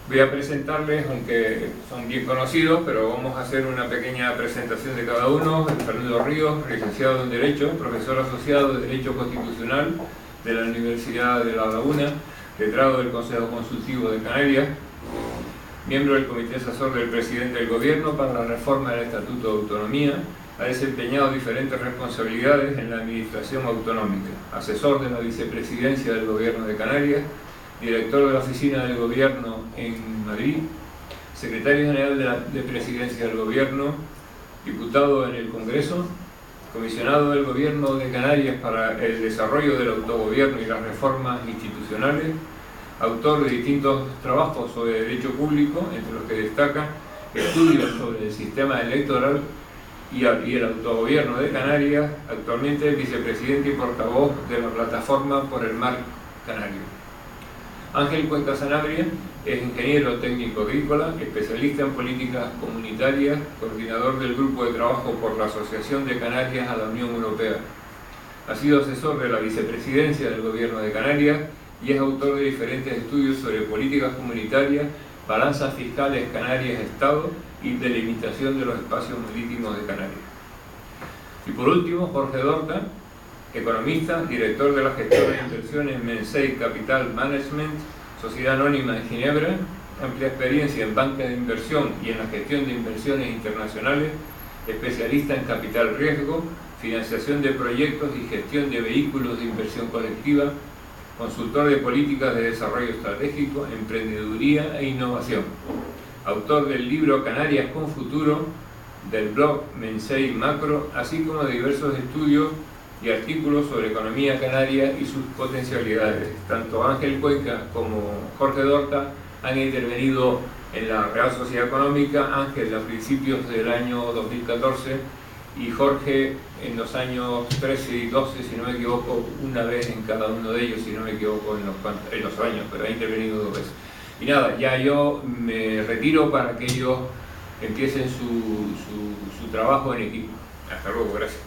Voy a presentarles, aunque son bien conocidos, pero vamos a hacer una pequeña presentación de cada uno. Fernando Ríos, licenciado en Derecho, profesor asociado de Derecho Constitucional de la Universidad de La Laguna, letrado del Consejo Consultivo de Canarias, miembro del Comité Asesor del Presidente del Gobierno para la reforma del Estatuto de Autonomía. Ha desempeñado diferentes responsabilidades en la Administración Autonómica, asesor de la Vicepresidencia del Gobierno de Canarias, director de la Oficina del Gobierno en Madrid, secretario general de Presidencia del Gobierno, diputado en el Congreso, comisionado del Gobierno de Canarias para el desarrollo del autogobierno y las reformas institucionales, autor de distintos trabajos sobre derecho público, entre los que destaca estudios sobre el sistema electoral y el autogobierno de Canarias. Actualmente es vicepresidente y portavoz de la Plataforma por el Mar Canario. Ángel Cuenca Sanabria es ingeniero técnico agrícola, especialista en políticas comunitarias, coordinador del grupo de trabajo por la Asociación de Canarias a la Unión Europea. Ha sido asesor de la vicepresidencia del Gobierno de Canarias y es autor de diferentes estudios sobre políticas comunitarias, balanzas fiscales Canarias-Estado y delimitación de los espacios marítimos de Canarias. Y por último, Jorge Dorta, economista, director de la gestión de inversiones Mensei Capital Management, sociedad anónima de Ginebra, amplia experiencia en banca de inversión y en la gestión de inversiones internacionales, especialista en capital riesgo, financiación de proyectos y gestión de vehículos de inversión colectiva, consultor de políticas de desarrollo estratégico, emprendeduría e innovación, autor del libro Canarias con Futuro, del blog Mensei Macro, así como de diversos estudios y artículos sobre economía canaria y sus potencialidades. Tanto Ángel Cuenca como Jorge Dorta han intervenido en la Real Sociedad Económica, Ángel a principios del año 2014 y Jorge en los años 13 y 12, si no me equivoco, una vez en cada uno de ellos, si no me equivoco, en los años, pero ha intervenido 2 veces. Y nada, ya yo me retiro para que ellos empiecen su trabajo en equipo. Hasta luego, gracias.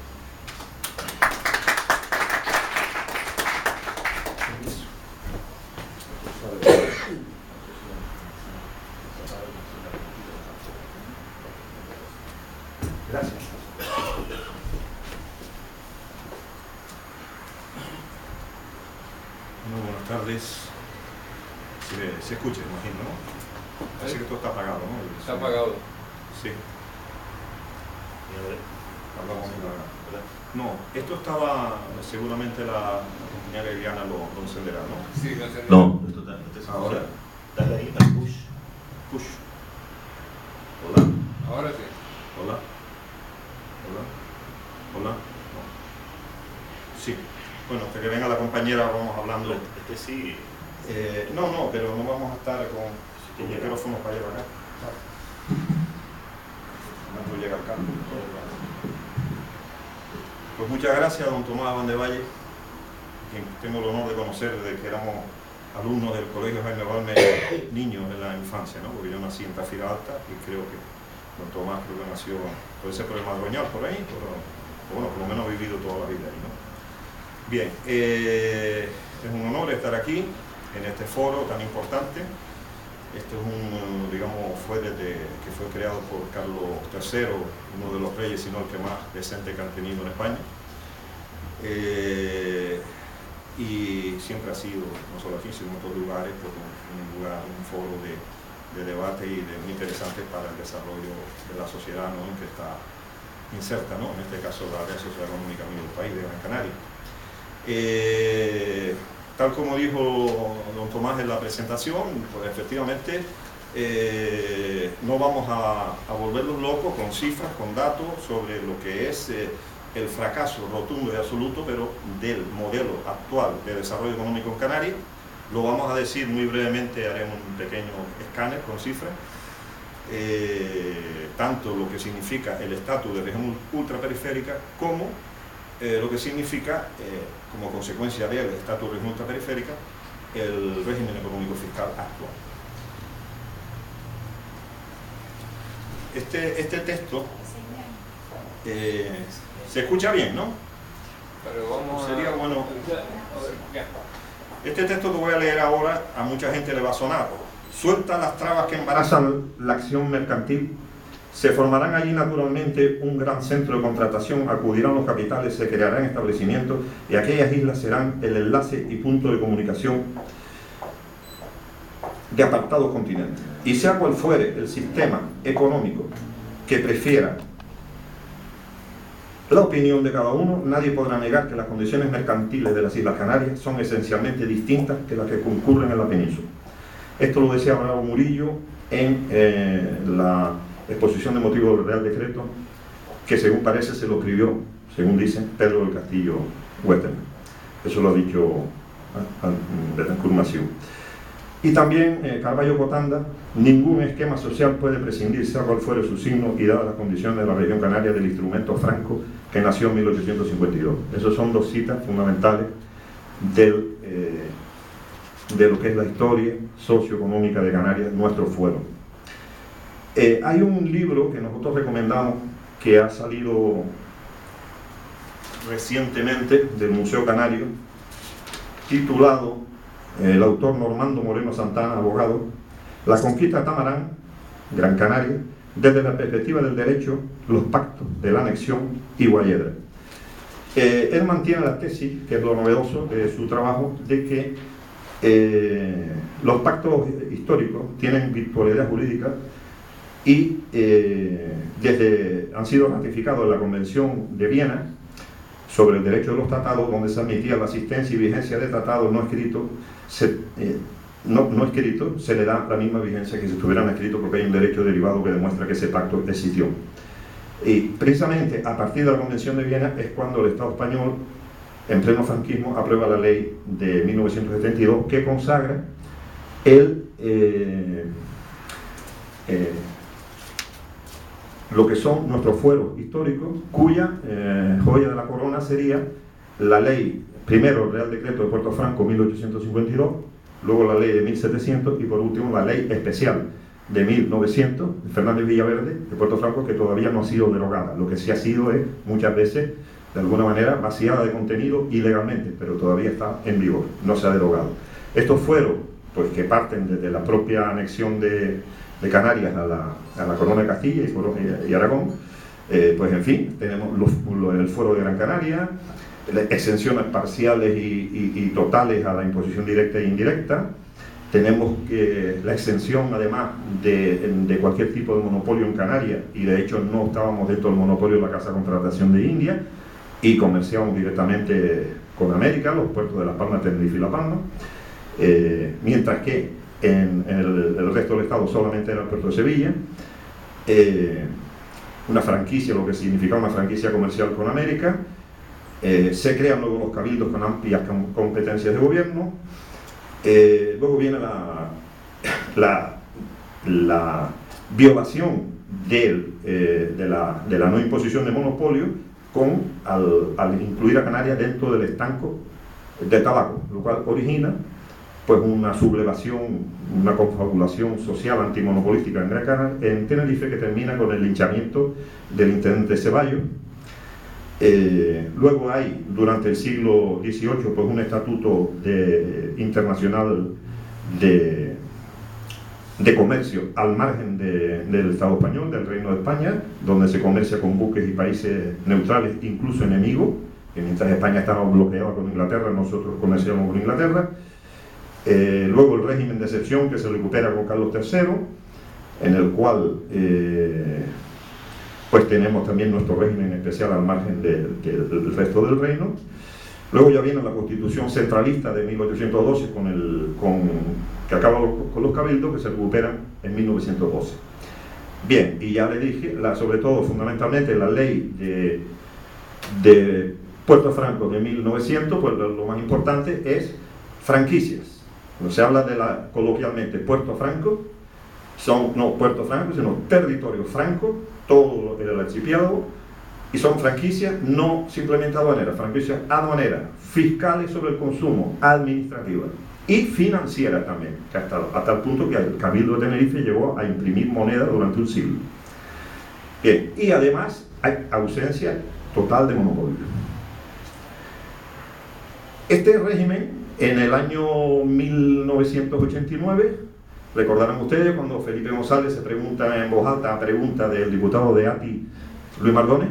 Gracias. Bueno, buenas tardes. Se escucha, imagino, ¿no? Parece que esto está apagado, ¿no? Está apagado. Sí. Hablamos de no, esto estaba, seguramente la compañera Liliana lo encenderá, ¿no? Sí, lo encenderá. No, esto está ahora. Dale ahí al push. Push. Hola. Ahora sí. Hola. Hola. Hola. No. Sí. Bueno, hasta que venga la compañera vamos hablando. Sí. No, pero no vamos a estar con micrófonos para llevar acá. No llega al campo. Pues muchas gracias a don Tomás Van de Valle, quien tengo el honor de conocer desde que éramos alumnos del Colegio Jaime Balmes, niños en la infancia, ¿no? Porque yo nací en Tafira Alta y creo que don Tomás nació, puede ser por el Madroñal por ahí, pero bueno, por lo menos ha vivido toda la vida ahí, ¿no? Bien, es un honor estar aquí en este foro tan importante. Este es que fue creado por Carlos III, uno de los reyes, sino el que más decente que han tenido en España. Y siempre ha sido, no solo aquí, sino en otros lugares, pues, un foro de debate y muy interesante para el desarrollo de la sociedad, ¿no?, en que está inserta, ¿no?, en este caso la Real Sociedad Económica del país de Gran Canaria. Tal como dijo don Tomás en la presentación, pues efectivamente no vamos a volverlos locos con cifras, con datos sobre lo que es el fracaso rotundo y absoluto, pero del modelo actual de desarrollo económico en Canarias. Lo vamos a decir muy brevemente, haremos un pequeño escáner con cifras, tanto lo que significa el estatus de región ultraperiférica como lo que significa, como consecuencia del estatus de región ultraperiférica, el régimen económico fiscal actual. Este texto se escucha bien, ¿no? Pero vamos sería bueno. Este texto que voy a leer ahora a mucha gente le va a sonar. Suelta las trabas que embarazan la acción mercantil. Se formarán allí naturalmente un gran centro de contratación, acudirán los capitales, se crearán establecimientos y aquellas islas serán el enlace y punto de comunicación de apartados continentes. Y sea cual fuere el sistema económico que prefiera la opinión de cada uno, nadie podrá negar que las condiciones mercantiles de las Islas Canarias son esencialmente distintas que las que concurren en la península. Esto lo decía Bravo Murillo en la exposición de motivos del Real Decreto, que según parece se lo escribió, según dicen, Pedro del Castillo Westermann. Eso lo ha dicho Betancourt Massieu. Y también Carballo Cotanda: ningún esquema social puede prescindir, sea cual fuere su signo y dadas las condiciones de la región canaria, del instrumento franco que nació en 1852. Esas son dos citas fundamentales de lo que es la historia socioeconómica de Canarias, nuestro fuero. Hay un libro que nosotros recomendamos, que ha salido recientemente del Museo Canario, titulado, el autor Normando Moreno Santana, abogado, La conquista de Tamarán, Gran Canaria, desde la perspectiva del derecho, los pactos de la anexión y Guayedra. Él mantiene la tesis, que es lo novedoso de su trabajo, de que los pactos históricos tienen virtualidad jurídica y han sido ratificados en la Convención de Viena sobre el derecho de los tratados, donde se admitía la asistencia y vigencia de tratados no escritos. No escrito, se le da la misma vigencia que si estuvieran escritos, porque hay un derecho derivado que demuestra que ese pacto existió. Y precisamente a partir de la Convención de Viena es cuando el Estado español, en pleno franquismo, aprueba la ley de 1972 que consagra lo que son nuestros fueros históricos, cuya joya de la corona sería la ley, primero el Real Decreto de Puerto Franco 1852, luego la ley de 1700 y por último la ley especial de 1900 de Fernández Villaverde de Puerto Franco, que todavía no ha sido derogada. Lo que sí ha sido es muchas veces de alguna manera vaciada de contenido ilegalmente, pero todavía está en vigor, no se ha derogado. Estos fueros, pues, que parten desde la propia anexión de Canarias a la corona de Castilla y Aragón, pues en fin, tenemos el fuero de Gran Canaria, exenciones parciales y totales a la imposición directa e indirecta. Tenemos la exención además de cualquier tipo de monopolio en Canarias, y de hecho no estábamos dentro del monopolio de la Casa de Contratación de India y comerciamos directamente con América, los puertos de Las Palmas, Tenerife y La Palma, mientras que en el resto del estado solamente era el puerto de Sevilla. Una franquicia, lo que significa una franquicia comercial con América. Se crean luego los cabildos con amplias competencias de gobierno. Luego viene la violación de la no imposición de monopolio al incluir a Canarias dentro del estanco de tabaco, lo cual origina pues una sublevación, una confabulación social antimonopolística en Tenerife, que termina con el linchamiento del intendente Ceballos. Luego hay, durante el siglo XVIII, pues un estatuto internacional de comercio al margen del Estado español, del Reino de España, donde se comercia con buques y países neutrales, incluso enemigos, que mientras España estaba bloqueada con Inglaterra, nosotros comerciamos con Inglaterra. Luego el régimen de excepción, que se recupera con Carlos III, en el cual pues tenemos también nuestro régimen especial al margen del resto del reino. Luego ya viene la Constitución centralista de 1812, que acaba con los cabildos, que se recuperan en 1912. Bien, y ya le dije, sobre todo fundamentalmente la ley de Puerto Franco de 1900, pues lo más importante es franquicias. Cuando se habla coloquialmente Puerto Franco, no Puerto Franco, sino territorio franco, todo el archipiélago, y son franquicias no simplemente aduaneras, franquicias aduaneras, fiscales sobre el consumo, administrativas y financieras también, que hasta el punto que el Cabildo de Tenerife llegó a imprimir moneda durante un siglo. Bien, y además hay ausencia total de monopolio. Este régimen en el año 1989, recordarán ustedes cuando Felipe González se pregunta en voz alta, pregunta del diputado de ATI, Luis Mardones,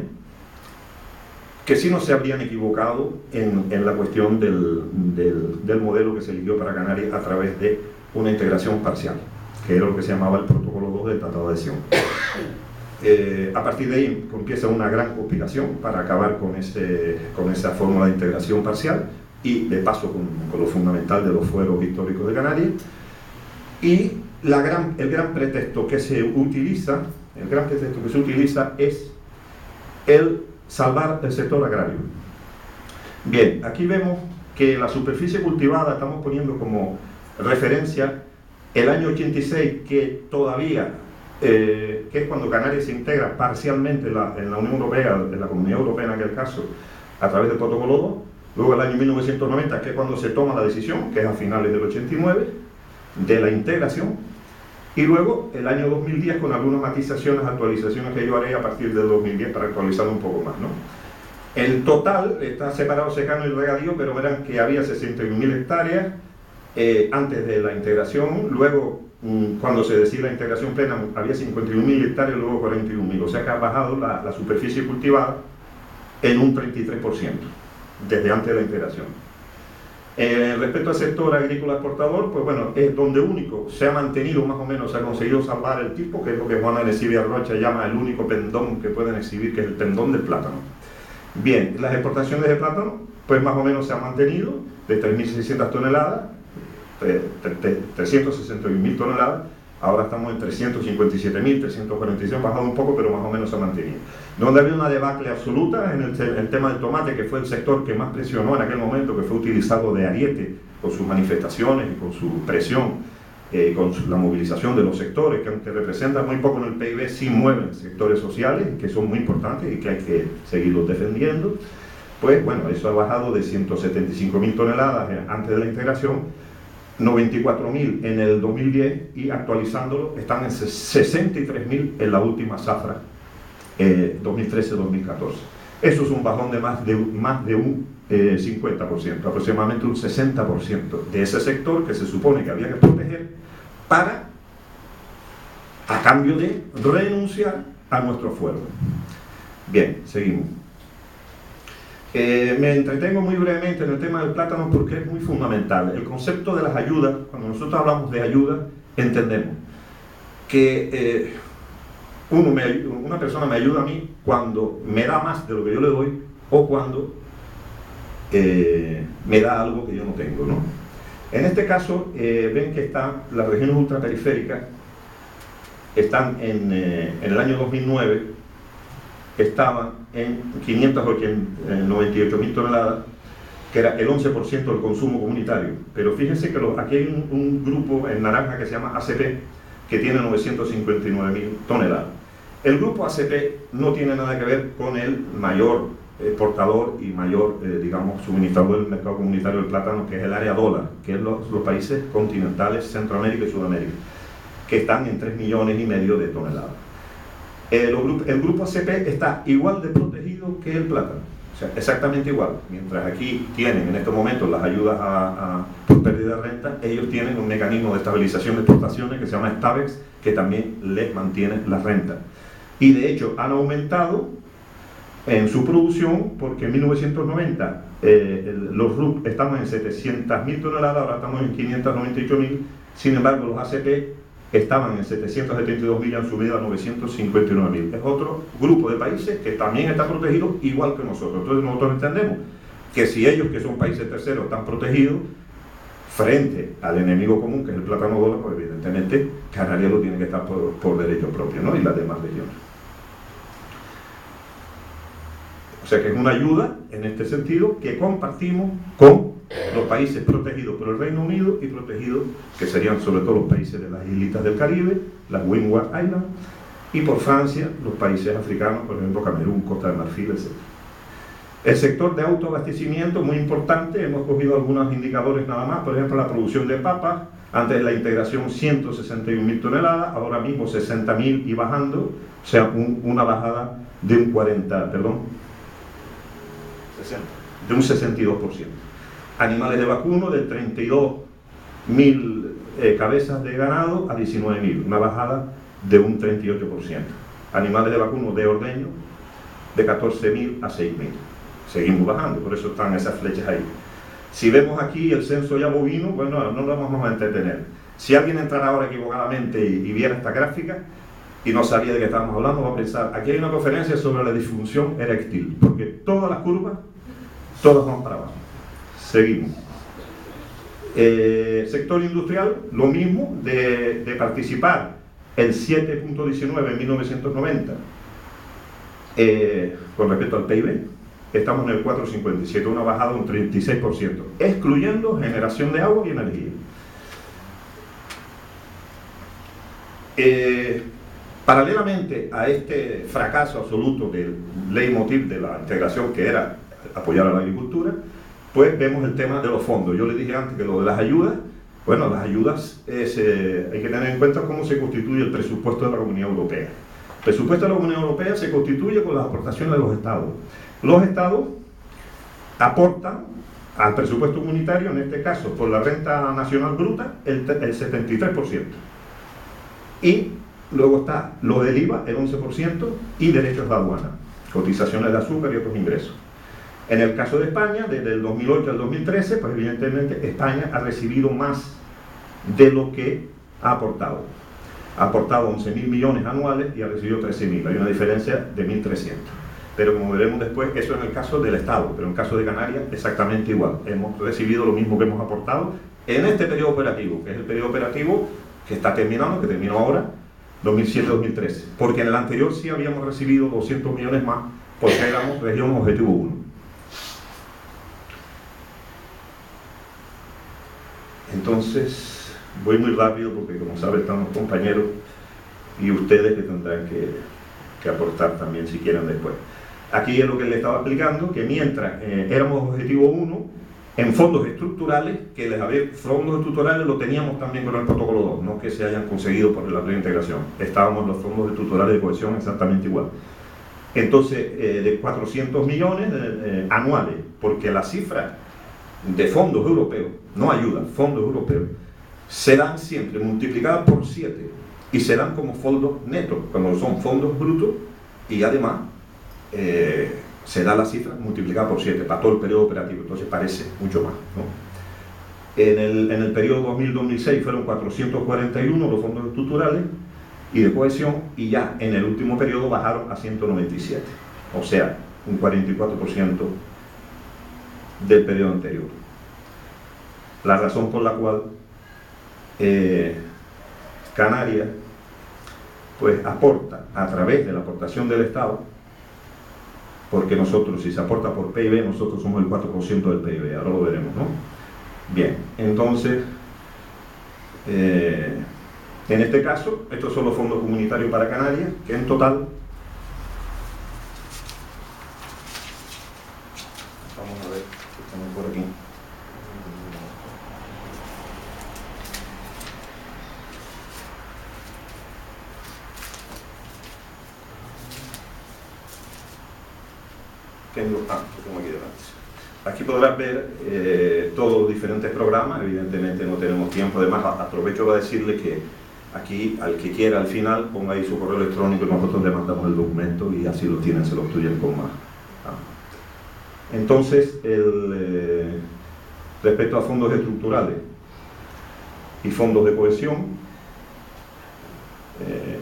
que sí no se habrían equivocado en la cuestión del modelo que se eligió para Canarias a través de una integración parcial, que era lo que se llamaba el protocolo 2 del Tratado de Adhesión. A partir de ahí empieza una gran conspiración para acabar con esa fórmula de integración parcial y de paso con lo fundamental de los fueros históricos de Canarias. Y el gran pretexto que se utiliza es el salvar el sector agrario. Bien, aquí vemos que la superficie cultivada, estamos poniendo como referencia el año 86, que todavía, que es cuando Canarias se integra parcialmente en la Unión Europea, en la Comunidad Europea en aquel caso, a través del protocolo 2, luego el año 1990, que es cuando se toma la decisión, que es a finales del 89, de la integración, y luego el año 2010 con algunas matizaciones, actualizaciones que yo haré a partir del 2010 para actualizarlo un poco más, ¿no? El total está separado secano y regadío, pero verán que había 61.000 hectáreas antes de la integración, luego cuando se decide la integración plena había 51.000 hectáreas, luego 41.000, o sea que ha bajado la superficie cultivada en un 33% desde antes de la integración. Respecto al sector agrícola exportador, pues bueno, es donde único se ha mantenido, más o menos, se ha conseguido salvar el tipo, que es lo que Juan Arecibe Rocha llama el único pendón que pueden exhibir, que es el pendón del plátano. Bien, las exportaciones de plátano, pues más o menos se han mantenido de 3.600 toneladas, 361.000 toneladas, ahora estamos en 357.000, 346, han bajado un poco, pero más o menos se ha mantenido. Donde había una debacle absoluta en el tema del tomate, que fue el sector que más presionó en aquel momento, que fue utilizado de ariete con sus manifestaciones y con su presión, con la movilización de los sectores, que aunque representan muy poco en el PIB, sí mueven sectores sociales, que son muy importantes y que hay que seguirlos defendiendo. Pues bueno, eso ha bajado de 175.000 toneladas antes de la integración, 94.000 en el 2010, y actualizándolo están en 63.000 en la última zafra 2013-2014. Eso es un bajón de más de un 50%, aproximadamente un 60% de ese sector que se supone que había que proteger a cambio de renunciar a nuestro fuero. Bien, seguimos. Me entretengo muy brevemente en el tema del plátano porque es muy fundamental. El concepto de las ayudas, cuando nosotros hablamos de ayuda, entendemos que una persona me ayuda a mí cuando me da más de lo que yo le doy o cuando me da algo que yo no tengo, ¿no? En este caso, ven que las regiones ultraperiféricas están en el año 2009, estaban en 598.000 toneladas, que era el 11% del consumo comunitario. Pero fíjense que aquí hay un grupo en naranja que se llama ACP, que tiene 959.000 toneladas. El grupo ACP no tiene nada que ver con el mayor exportador y mayor, digamos, suministrador del mercado comunitario del plátano, que es el área dólar, que es los países continentales, Centroamérica y Sudamérica, que están en 3,5 millones de toneladas. El grupo ACP está igual de protegido que el plátano, o sea, exactamente igual. Mientras aquí tienen en estos momentos las ayudas por pérdida de renta, ellos tienen un mecanismo de estabilización de exportaciones que se llama STABEX, que también les mantiene la renta. Y de hecho han aumentado en su producción, porque en 1990 los RUP estaban en 700.000 toneladas, ahora estamos en 598.000, sin embargo los ACP estaban en 772.000 y han subido a 959.000. Es otro grupo de países que también está protegido igual que nosotros. Entonces nosotros entendemos que si ellos, que son países terceros, están protegidos frente al enemigo común, que es el plátano dólar, pues evidentemente Canarias lo tiene que estar por derecho propio, ¿no? Y las demás regiones. O sea que es una ayuda en este sentido que compartimos con los países protegidos por el Reino Unido y protegidos, que serían sobre todo los países de las islitas del Caribe, las Windward Islands, y por Francia, los países africanos, por ejemplo Camerún, Costa de Marfil, etc. El sector de autoabastecimiento, muy importante, hemos cogido algunos indicadores nada más, por ejemplo la producción de papas, antes de la integración 161.000 toneladas, ahora mismo 60.000 y bajando, o sea una bajada de un 62%. Animales de vacuno de 32.000 cabezas de ganado a 19.000, una bajada de un 38%. Animales de vacuno de ordeño de 14.000 a 6.000. Seguimos bajando, por eso están esas flechas ahí. Si vemos aquí el censo ya bovino, bueno, no lo vamos a entretener. Si alguien entrara ahora equivocadamente y viera esta gráfica y no sabía de qué estábamos hablando, va a pensar, aquí hay una conferencia sobre la disfunción eréctil, porque todas las curvas, todas van para abajo. Seguimos. Sector industrial, lo mismo, de participar el 7.19 en 1990 con respecto al PIB, estamos en el 4.57, una bajada de un 36%, excluyendo generación de agua y energía. Paralelamente a este fracaso absoluto del leitmotiv de la integración, que era apoyar a la agricultura, pues vemos el tema de los fondos. Yo le dije antes que lo de las ayudas, bueno, las ayudas hay que tener en cuenta cómo se constituye el presupuesto de la Comunidad Europea. El presupuesto de la Comunidad Europea se constituye con las aportaciones de los estados. Los estados aportan al presupuesto comunitario, en este caso por la renta nacional bruta, el 73%. Y luego está lo del IVA, el 11%, y derechos de aduana, cotizaciones de azúcar y otros ingresos. En el caso de España, desde el 2008 al 2013, pues evidentemente España ha recibido más de lo que ha aportado. Ha aportado 11.000 millones anuales y ha recibido 13.000. Hay una diferencia de 1.300. Pero como veremos después, eso es en el caso del Estado, pero en el caso de Canarias exactamente igual. Hemos recibido lo mismo que hemos aportado en este periodo operativo, que es el periodo operativo que está terminando, que terminó ahora, 2007-2013. Porque en el anterior sí habíamos recibido 200 millones más, porque éramos región objetivo 1. Entonces, voy muy rápido porque, como saben, están los compañeros y ustedes que tendrán que aportar también si quieren después. Aquí es lo que les estaba explicando, que mientras éramos objetivo 1, en fondos estructurales, que fondos estructurales lo teníamos también con el protocolo 2, no que se hayan conseguido por la reintegración. Estábamos en los fondos estructurales de cohesión exactamente igual. Entonces, de 400 millones anuales, porque la cifra de fondos europeos, no ayuda, fondos europeos, serán siempre multiplicadas por 7 y serán como fondos netos, cuando son fondos brutos, y además se da la cifra multiplicada por 7 para todo el periodo operativo, entonces parece mucho más, ¿no? En el periodo 2000-2006 fueron 441 los fondos estructurales y de cohesión, y ya en el último periodo bajaron a 197, o sea, un 44% del periodo anterior. La razón por la cual Canarias pues aporta a través de la aportación del Estado, porque nosotros, si se aporta por PIB, nosotros somos el 4% del PIB, ahora lo veremos, ¿no? Bien, entonces en este caso, estos son los fondos comunitarios para Canarias, que en total, vamos a ver, estamos por aquí. Tengo aquí delante. Aquí podrás ver todos los diferentes programas. Evidentemente no tenemos tiempo. Además, aprovecho para decirle que aquí, al que quiera al final, ponga ahí su correo electrónico y nosotros le mandamos el documento y así lo tienen, se lo estudian con más. Entonces, respecto a fondos estructurales y fondos de cohesión,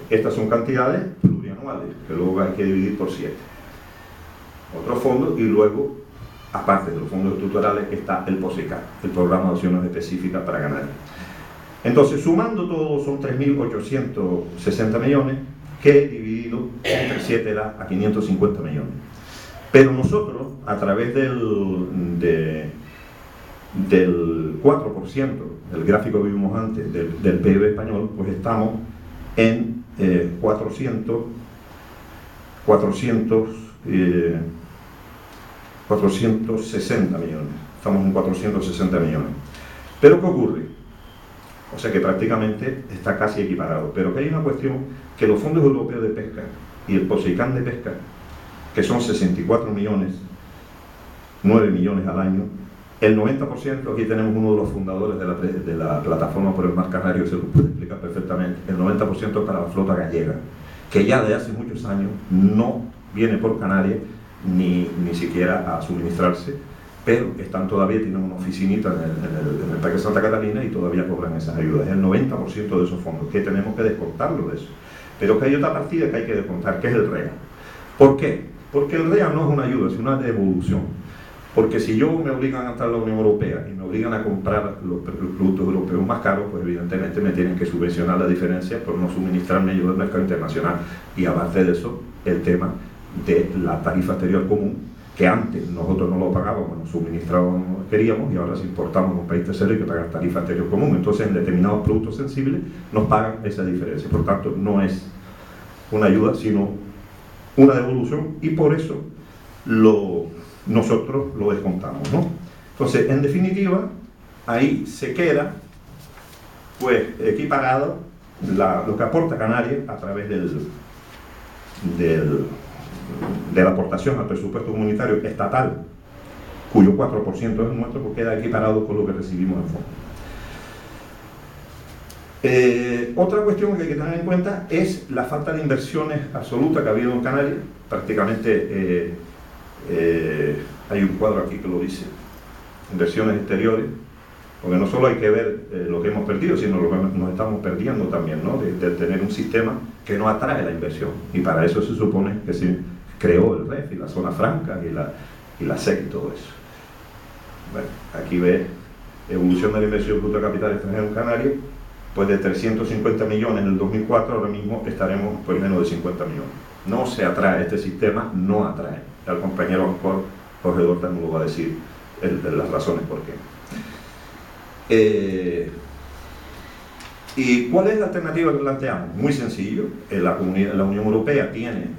estas son cantidades plurianuales que luego hay que dividir por 7. Otros fondos, y luego, aparte de los fondos estructurales, está el POSECA, el Programa de Acciones Específicas para Canarias. Entonces, sumando todo, son 3.860 millones, que dividido entre 7 da a 550 millones. Pero nosotros, a través del 4%, el gráfico que vimos antes, del PIB español, pues estamos en 460 millones. Estamos en 460 millones. Pero ¿qué ocurre? O sea que prácticamente está casi equiparado. Pero que hay una cuestión, que los fondos europeos de pesca y el POSEICAN de pesca, que son 64 millones, 9 millones al año, El 90%, aquí tenemos uno de los fundadores de la plataforma por el mar Canario, se lo puede explicar perfectamente, el 90% para la flota gallega, que ya de hace muchos años no viene por Canarias ni siquiera a suministrarse, pero están todavía, tienen una oficinita en el Parque Santa Catalina y todavía cobran esas ayudas. Es el 90% de esos fondos, que tenemos que descontarlo de eso. Pero que hay otra partida que hay que descontar, que es el REA. ¿Por qué? Porque el REA no es una ayuda, es una devolución. Porque si yo me obligan a entrar a la Unión Europea y me obligan a comprar los productos europeos más caros, pues evidentemente me tienen que subvencionar la diferencia por no suministrarme yo del mercado internacional. Y aparte de eso, el tema de la tarifa exterior común, que antes nosotros no lo pagábamos, nos suministrábamos lo que queríamos, y ahora si importamos a un país tercero hay que pagar tarifa exterior común. Entonces en determinados productos sensibles nos pagan esa diferencia. Por tanto, no es una ayuda, sino una devolución, y por eso nosotros lo descontamos, ¿no? Entonces, en definitiva, ahí se queda pues equiparado lo que aporta Canarias a través de la aportación al presupuesto comunitario estatal, cuyo 4% es nuestro, pues queda equiparado con lo que recibimos en fondo. Otra cuestión que hay que tener en cuenta es la falta de inversiones absoluta que ha habido en Canarias. Prácticamente hay un cuadro aquí que lo dice, inversiones exteriores, porque no solo hay que ver lo que hemos perdido, sino lo que nos estamos perdiendo también, ¿no? de tener un sistema que no atrae la inversión, y para eso se supone que se creó el REF y la zona franca y la SEC y todo eso. Bueno, aquí ve evolución de la inversión bruta de capital extranjero en Canarias, pues de 350 millones en el 2004, ahora mismo estaremos por menos de 50 millones. No se atrae, este sistema no atrae. El compañero Jorge Dorta nos lo va a decir las razones por qué. ¿Y cuál es la alternativa que planteamos? Muy sencillo. La Unión Europea tiene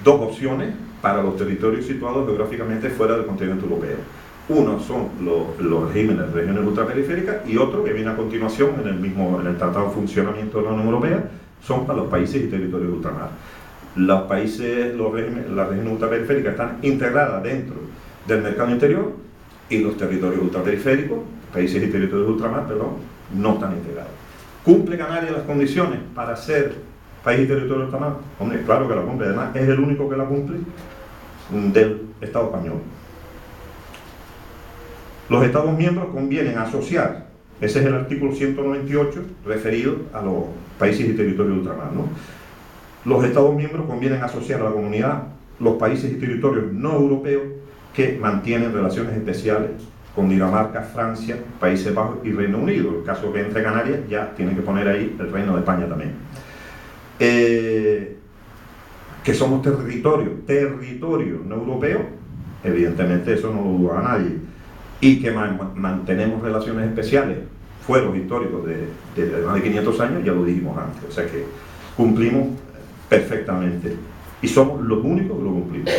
dos opciones para los territorios situados geográficamente fuera del continente europeo. Uno son los regiones ultraperiféricas, y otro que viene a continuación en el Tratado de Funcionamiento de la Unión Europea, son para los países y territorios de ultramar. Las regiones ultraperiféricas están integradas dentro del mercado interior, y los territorios ultraperiféricos, países y territorios de ultramar, perdón, no están integrados. ¿Cumple Canarias las condiciones para ser país y territorio de ultramar? Hombre, claro que la cumple, además es el único que la cumple del Estado español. Los Estados miembros convienen asociar, ese es el artículo 198 referido a los países y territorios de ultramar, ¿no? Los Estados miembros convienen asociar a la comunidad los países y territorios no europeos que mantienen relaciones especiales con Dinamarca, Francia, Países Bajos y Reino Unido. En el caso que entre Canarias, ya tienen que poner ahí el Reino de España también. Que somos territorio no europeo, evidentemente eso no lo duda a nadie. Y que mantenemos relaciones especiales, fueros históricos de más de 500 años, ya lo dijimos antes. O sea que cumplimos perfectamente, y somos los únicos que lo cumplimos.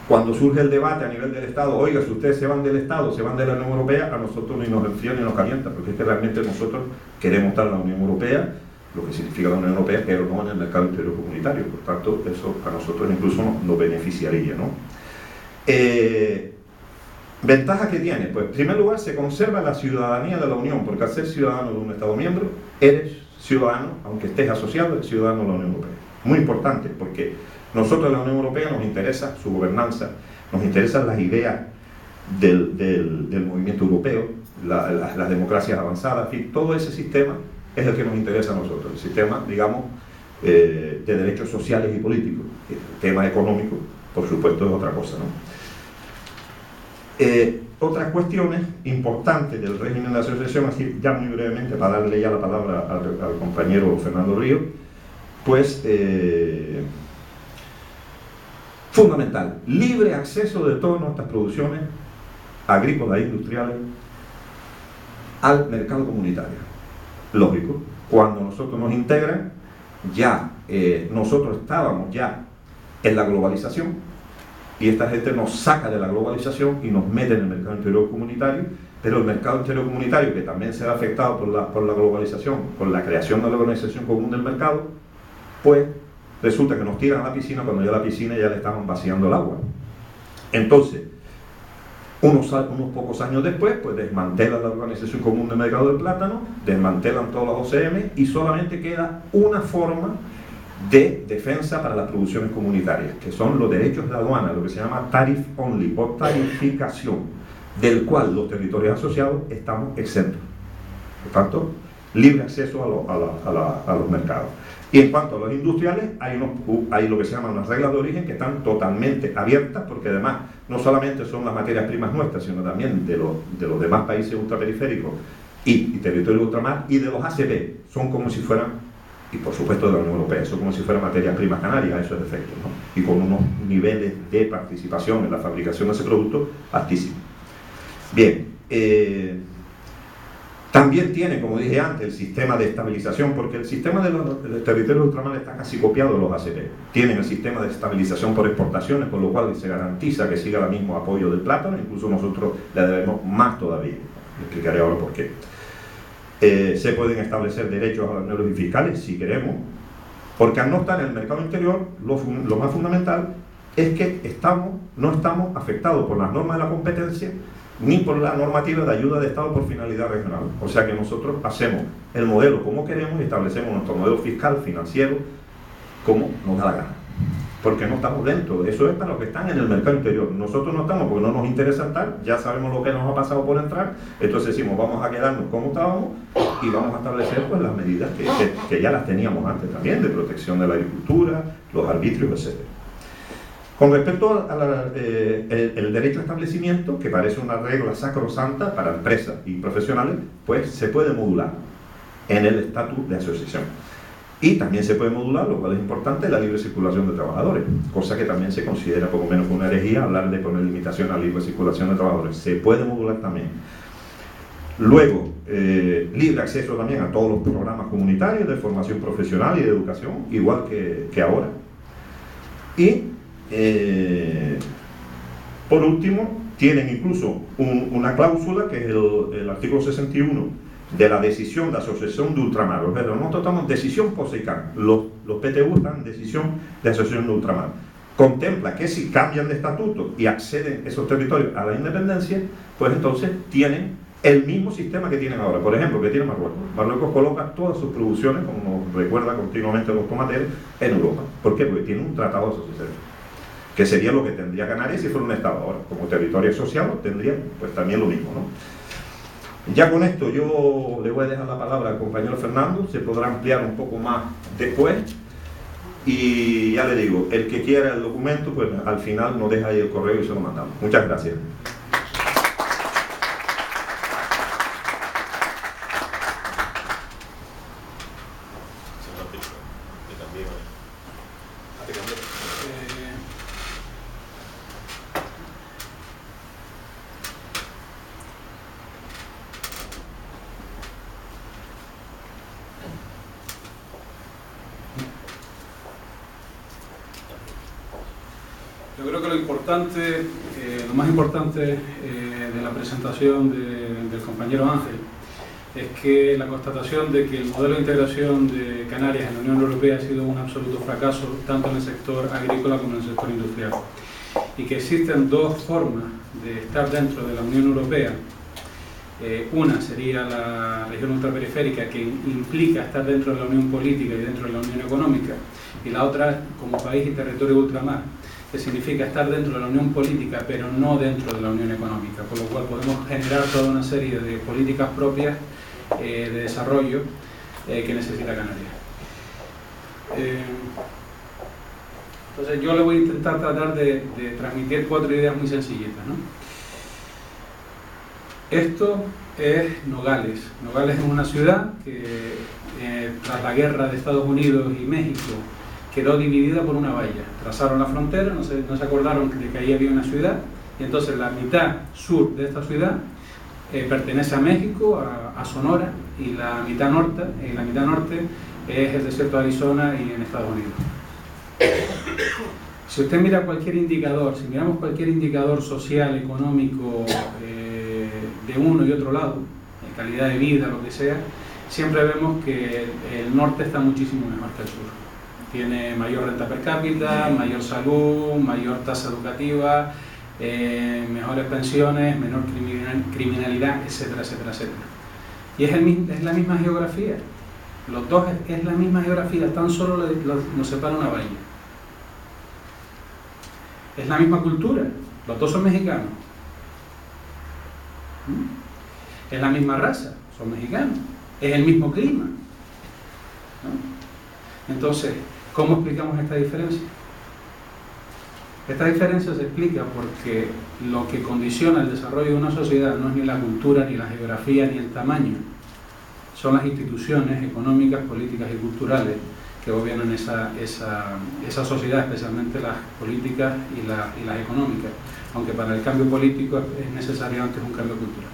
Cuando surge el debate a nivel del Estado, oiga, si ustedes se van del Estado, se van de la Unión Europea, a nosotros ni nos enfría ni nos calienta, porque es que realmente nosotros queremos estar en la Unión Europea, lo que significa la Unión Europea, pero no en el mercado interior comunitario. Por tanto, eso a nosotros incluso nos beneficiaría, ¿no? ¿Ventajas que tiene? Pues en primer lugar se conserva la ciudadanía de la Unión, porque al ser ciudadano de un Estado miembro, eres ciudadano, aunque estés asociado, eres ciudadano de la Unión Europea. Muy importante, porque nosotros en la Unión Europea nos interesa su gobernanza, nos interesan las ideas del movimiento europeo, las democracias avanzadas, en fin, todo ese sistema es el que nos interesa a nosotros, el sistema, digamos, de derechos sociales y políticos. El tema económico, por supuesto, es otra cosa, ¿no? Otras cuestiones importantes del régimen de asociación, así ya muy brevemente, para darle ya la palabra al compañero Fernando Ríos, pues fundamental, libre acceso de todas nuestras producciones agrícolas e industriales al mercado comunitario. Lógico, cuando nosotros nos integran, ya nosotros estábamos ya en la globalización, y esta gente nos saca de la globalización y nos mete en el mercado interior comunitario, pero el mercado interior comunitario, que también será afectado por la globalización, por la creación de la organización común del mercado, pues resulta que nos tiran a la piscina cuando ya la piscina ya le estaban vaciando el agua. Entonces, Unos pocos años después, pues desmantelan la Organización Común de Mercado del Plátano, desmantelan todas las OCM y solamente queda una forma de defensa para las producciones comunitarias, que son los derechos de aduana, lo que se llama tariff only o tarificación, del cual los territorios asociados estamos exentos. Por tanto, libre acceso a los mercados. Y en cuanto a los industriales, hay lo que se llaman las reglas de origen que están totalmente abiertas, porque además no solamente son las materias primas nuestras, sino también de los demás países ultraperiféricos y territorios de ultramar, y de los ACP, son como si fueran, y por supuesto de la Unión Europea, son como si fueran materias primas canarias a esos efectos, ¿no? Y con unos niveles de participación en la fabricación de ese producto altísimos. Bien, también tiene, como dije antes, el sistema de estabilización, porque el sistema de los territorios de ultramar está casi copiado de los ACP. Tienen el sistema de estabilización por exportaciones, con lo cual se garantiza que siga el mismo apoyo del plátano, incluso nosotros le debemos más todavía. Le explicaré ahora por qué. Se pueden establecer derechos aduaneros y fiscales, si queremos, porque al no estar en el mercado interior, lo más fundamental es que no estamos afectados por las normas de la competencia ni por la normativa de ayuda de Estado por finalidad regional. O sea que nosotros hacemos el modelo como queremos y establecemos nuestro modelo fiscal, financiero, como nos da la gana. Porque no estamos dentro. Eso es para los que están en el mercado interior. Nosotros no estamos porque no nos interesa entrar, ya sabemos lo que nos ha pasado por entrar, entonces decimos vamos a quedarnos como estábamos y vamos a establecer pues las medidas que ya las teníamos antes también, de protección de la agricultura, los arbitrios, etc. Con respecto al derecho a establecimiento, que parece una regla sacrosanta para empresas y profesionales, pues se puede modular en el estatus de asociación. Y también se puede modular, lo cual es importante, la libre circulación de trabajadores, cosa que también se considera poco menos que una herejía hablar de poner limitación a la libre circulación de trabajadores. Se puede modular también. Luego, libre acceso también a todos los programas comunitarios de formación profesional y de educación, igual que ahora. Y por último, tienen incluso una cláusula, que es el artículo 61 de la decisión de asociación de ultramar. Pero nosotros estamos en decisión POSEICAN, los PTU están en decisión de asociación de ultramar. Contempla que si cambian de estatuto y acceden esos territorios a la independencia, pues entonces tienen el mismo sistema que tienen ahora. Por ejemplo, que tiene Marruecos. Marruecos coloca todas sus producciones, como nos recuerda continuamente los tomateros, en Europa. ¿Por qué? Porque tiene un tratado de asociación, que sería lo que tendría Canarias si fuera un Estado. Ahora, como territorio asociado, tendría pues también lo mismo, ¿no? Ya con esto yo le voy a dejar la palabra al compañero Fernando, se podrá ampliar un poco más después, y ya le digo, el que quiera el documento, pues al final nos deja ahí el correo y se lo mandamos. Muchas gracias. Yo creo que lo más importante de la presentación del compañero Ángel es que la constatación de que el modelo de integración de Canarias en la Unión Europea ha sido un absoluto fracaso, tanto en el sector agrícola como en el sector industrial, y que existen dos formas de estar dentro de la Unión Europea. Una sería la región ultraperiférica, que implica estar dentro de la Unión Política y dentro de la Unión Económica, y la otra como país y territorio de ultramar, que significa estar dentro de la Unión Política pero no dentro de la Unión Económica, por lo cual podemos generar toda una serie de políticas propias de desarrollo que necesita Canarias. Entonces yo le voy a intentar tratar de transmitir 4 ideas muy sencillitas, ¿no? Esto es Nogales. Nogales es una ciudad que tras la guerra de Estados Unidos y México quedó dividida por una valla. Trazaron la frontera, no se acordaron de que ahí había una ciudad, y entonces la mitad sur de esta ciudad pertenece a México, a Sonora, y la mitad norte es el desierto de Arizona y en Estados Unidos. Si usted mira cualquier indicador, si miramos cualquier indicador social, económico, de uno y otro lado, de calidad de vida, lo que sea, siempre vemos que el norte está muchísimo mejor que el sur. Tiene mayor renta per cápita, mayor salud, mayor tasa educativa, mejores pensiones, menor criminalidad, etcétera, etcétera, etcétera. Y es la misma geografía. Los dos es la misma geografía, tan solo nos separa una bahía. Es la misma cultura, los dos son mexicanos. Es la misma raza, son mexicanos. Es el mismo clima, ¿no? Entonces, ¿cómo explicamos esta diferencia? Esta diferencia se explica porque lo que condiciona el desarrollo de una sociedad no es ni la cultura, ni la geografía, ni el tamaño. Son las instituciones económicas, políticas y culturales que gobiernan esa sociedad, especialmente las políticas y las económicas, aunque para el cambio político es necesario antes un cambio cultural.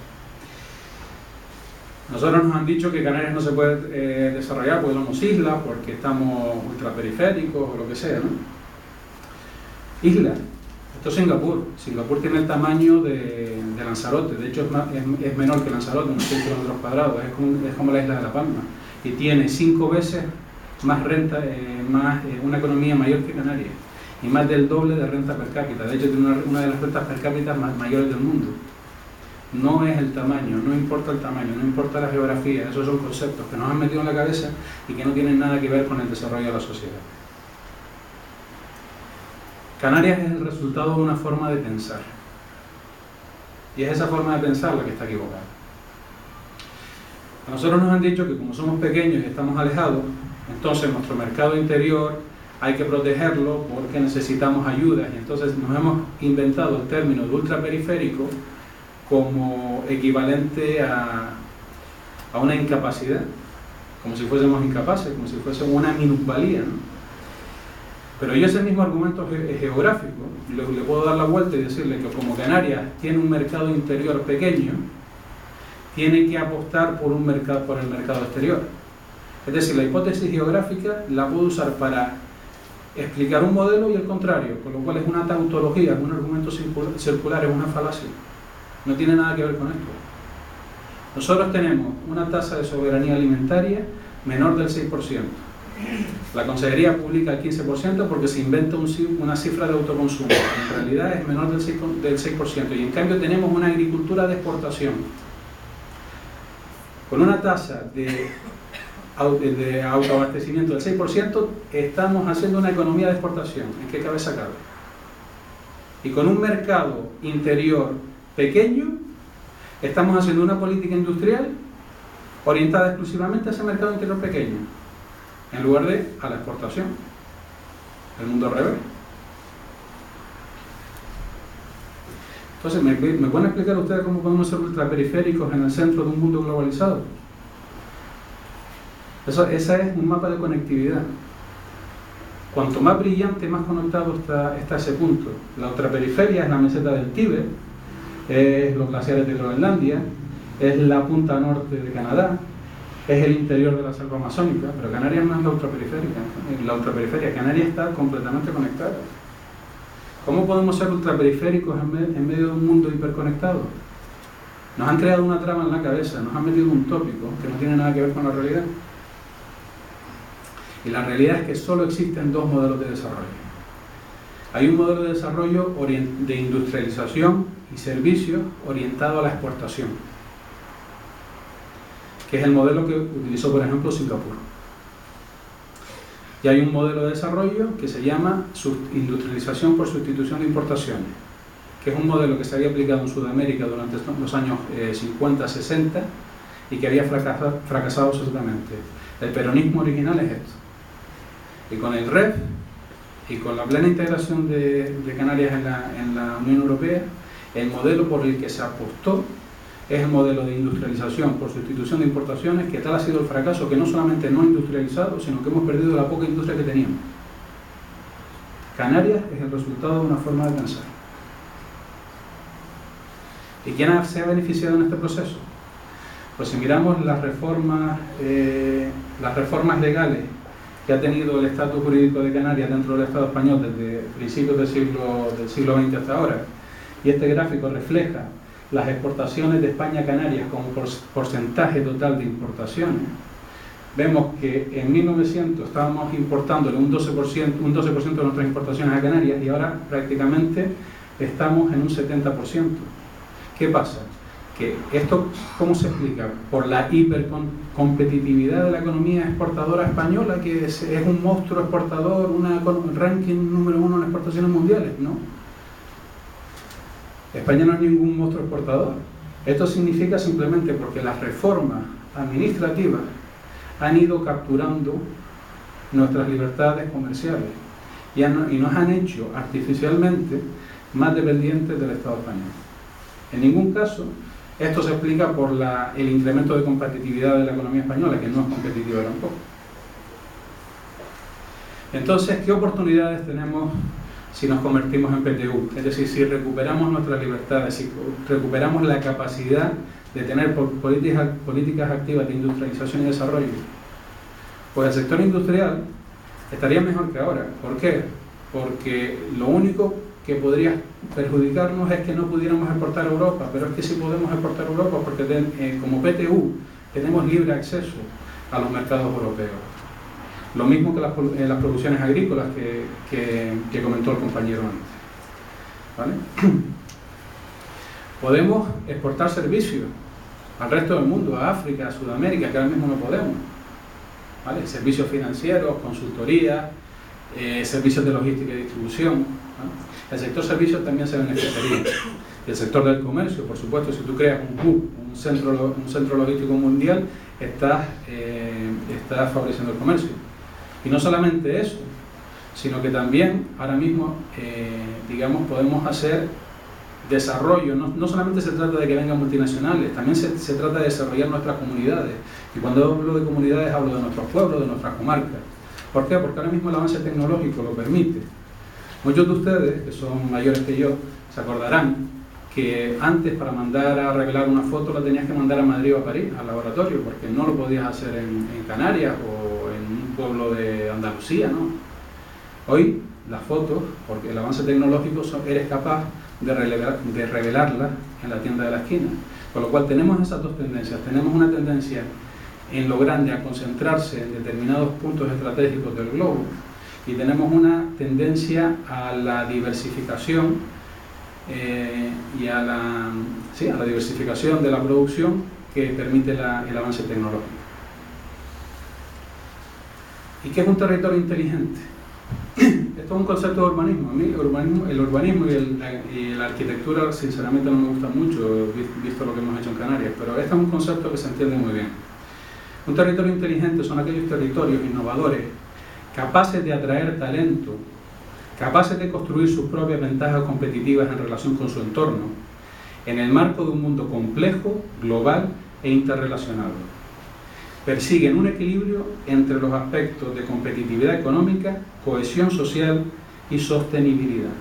Nosotros nos han dicho que Canarias no se puede desarrollar porque somos islas, porque estamos ultraperiféricos o lo que sea, ¿no? Isla, esto es Singapur. Singapur tiene el tamaño de Lanzarote, de hecho es menor que Lanzarote, unos 100 kilómetros cuadrados, es como la isla de La Palma, y tiene 5 veces más renta, una economía mayor que Canarias, y más del doble de renta per cápita. De hecho tiene una de las rentas per cápita más mayores del mundo. No es el tamaño, no importa el tamaño, no importa la geografía, esos son conceptos que nos han metido en la cabeza y que no tienen nada que ver con el desarrollo de la sociedad. Canarias es el resultado de una forma de pensar. Y es esa forma de pensar la que está equivocada. A nosotros nos han dicho que como somos pequeños y estamos alejados, entonces nuestro mercado interior hay que protegerlo porque necesitamos ayudas. Y entonces nos hemos inventado el término de ultraperiférico como equivalente a una incapacidad, como si fuésemos incapaces, como si fuésemos una minusvalía, ¿no? Pero yo ese mismo argumento geográfico le puedo dar la vuelta y decirle que como Canarias tiene un mercado interior pequeño, tiene que apostar por el mercado exterior. Es decir, la hipótesis geográfica la puedo usar para explicar un modelo y el contrario, con lo cual es una tautología, es un argumento circular, es una falacia. No tiene nada que ver con esto. Nosotros tenemos una tasa de soberanía alimentaria menor del 6%. La Consejería publica el 15% porque se inventa una cifra de autoconsumo. En realidad es menor del 6%. Y en cambio tenemos una agricultura de exportación. Con una tasa de autoabastecimiento del 6%, estamos haciendo una economía de exportación. ¿En qué cabeza cabe? Y con un mercado interior pequeño, estamos haciendo una política industrial orientada exclusivamente a ese mercado interior pequeño, en lugar de a la exportación. El mundo al revés. Entonces, ¿me pueden explicar ustedes cómo podemos ser ultraperiféricos en el centro de un mundo globalizado? Ese es un mapa de conectividad. Cuanto más brillante, más conectado está ese punto. La ultraperiferia es la meseta del Tíbet, es los glaciares de Groenlandia, es la punta norte de Canadá, es el interior de la selva amazónica, pero Canarias no es la ultraperiferia. Canarias está completamente conectada. ¿Cómo podemos ser ultraperiféricos en medio de un mundo hiperconectado? Nos han creado una trama en la cabeza, nos han metido un tópico que no tiene nada que ver con la realidad. Y la realidad es que solo existen dos modelos de desarrollo. Hay un modelo de desarrollo de industrialización y servicios orientado a la exportación, que es el modelo que utilizó, por ejemplo, Singapur. Y hay un modelo de desarrollo que se llama industrialización por sustitución de importaciones, que es un modelo que se había aplicado en Sudamérica durante los años 50-60 y que había fracasado absolutamente. El peronismo original es esto. Y con el REF y con la plena integración de Canarias en la Unión Europea, el modelo por el que se apostó es el modelo de industrialización por sustitución de importaciones, que tal ha sido el fracaso que no solamente no ha industrializado, sino que hemos perdido la poca industria que teníamos. Canarias es el resultado de una forma de pensar. ¿Y quién se ha beneficiado en este proceso? Pues si miramos las reformas legales que ha tenido el estatus jurídico de Canarias dentro del Estado español desde principios del siglo XX hasta ahora, y este gráfico refleja las exportaciones de España a Canarias como porcentaje total de importaciones, vemos que en 1900 estábamos importándole un 12% de nuestras importaciones a Canarias y ahora prácticamente estamos en un 70%. ¿Qué pasa? Que esto, ¿cómo se explica? Por la hipercompetitividad de la economía exportadora española, que es un monstruo exportador, un ranking número 1 en exportaciones mundiales, ¿no? España no es ningún monstruo exportador. Esto significa simplemente porque las reformas administrativas han ido capturando nuestras libertades comerciales y nos han hecho artificialmente más dependientes del Estado español. En ningún caso esto se explica por el incremento de competitividad de la economía española, que no es competitiva tampoco. Entonces, ¿qué oportunidades tenemos si nos convertimos en PTU? Es decir, si recuperamos nuestras libertades, si recuperamos la capacidad de tener políticas activas de industrialización y desarrollo. Pues el sector industrial estaría mejor que ahora. ¿Por qué? Porque lo único que podría perjudicarnos es que no pudiéramos exportar a Europa, pero es que sí podemos exportar a Europa porque como PTU tenemos libre acceso a los mercados europeos. Lo mismo que las producciones agrícolas que comentó el compañero antes. ¿Vale? Podemos exportar servicios al resto del mundo, a África, a Sudamérica, que ahora mismo no podemos. ¿Vale? Servicios financieros, consultoría, servicios de logística y distribución. ¿Vale? El sector servicios también se beneficiaría. Y el sector del comercio, por supuesto, si tú creas un hub, un centro logístico mundial, estás favoreciendo el comercio. Y no solamente eso, sino que también ahora mismo, digamos, podemos hacer desarrollo. No solamente se trata de que vengan multinacionales, también se trata de desarrollar nuestras comunidades. Y cuando hablo de comunidades hablo de nuestros pueblos, de nuestras comarcas. ¿Por qué? Porque ahora mismo el avance tecnológico lo permite. Muchos de ustedes, que son mayores que yo, se acordarán que antes para mandar a revelar una foto la tenías que mandar a Madrid o a París, al laboratorio, porque no lo podías hacer en Canarias o en un pueblo de Andalucía, ¿no? Hoy las fotos, porque el avance tecnológico, eres capaz de revelarlas en la tienda de la esquina. Con lo cual tenemos esas dos tendencias. Tenemos una tendencia en lo grande a concentrarse en determinados puntos estratégicos del globo, y tenemos una tendencia a la diversificación y a la diversificación de la producción que permite el avance tecnológico. ¿Y qué es un territorio inteligente? Esto es un concepto de urbanismo. A mí el urbanismo y la arquitectura sinceramente no me gustan mucho, visto lo que hemos hecho en Canarias, pero este es un concepto que se entiende muy bien. Un territorio inteligente son aquellos territorios innovadores, capaces de atraer talento, capaces de construir sus propias ventajas competitivas en relación con su entorno, en el marco de un mundo complejo, global e interrelacionado. Persiguen un equilibrio entre los aspectos de competitividad económica, cohesión social y sostenibilidad.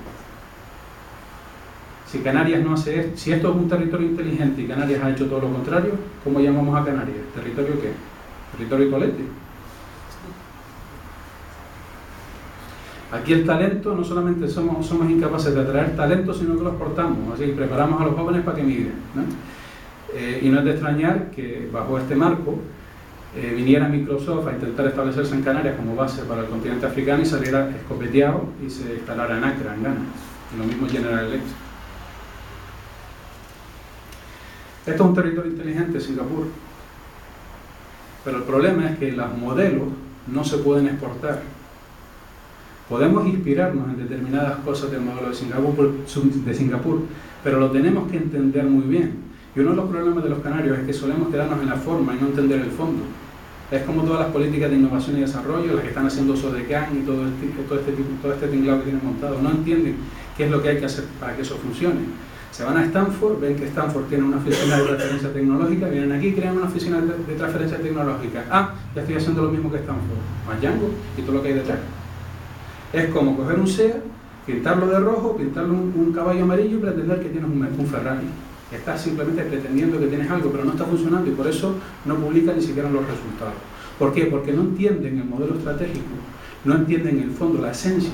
Si Canarias no hace esto, si esto es un territorio inteligente y Canarias ha hecho todo lo contrario, ¿cómo llamamos a Canarias? ¿Territorio qué? ¿Territorio tolete? Aquí el talento, no solamente somos incapaces de atraer talento, sino que lo exportamos, así que preparamos a los jóvenes para que migren, ¿no? Y no es de extrañar que bajo este marco viniera Microsoft a intentar establecerse en Canarias como base para el continente africano y saliera escopeteado y se instalara en Accra, en Ghana, y lo mismo General Electric. Esto es un territorio inteligente, Singapur, pero el problema es que los modelos no se pueden exportar. Podemos inspirarnos en determinadas cosas del modelo de Singapur, pero lo tenemos que entender muy bien. Y uno de los problemas de los canarios es que solemos quedarnos en la forma y no entender el fondo. Es como todas las políticas de innovación y desarrollo, las que están haciendo SODECAN y todo este tinglado que tienen montado. No entienden qué es lo que hay que hacer para que eso funcione. Se van a Stanford, ven que Stanford tiene una oficina de transferencia tecnológica, vienen aquí, crean una oficina de transferencia tecnológica. Ah, ya estoy haciendo lo mismo que Stanford. Más Django y todo lo que hay detrás. Es como coger un SEA, pintarlo de rojo, pintarle un caballo amarillo y pretender que tienes un Ferrari. Estás simplemente pretendiendo que tienes algo, pero no está funcionando y por eso no publican ni siquiera los resultados. ¿Por qué? Porque no entienden el modelo estratégico, no entienden el fondo, la esencia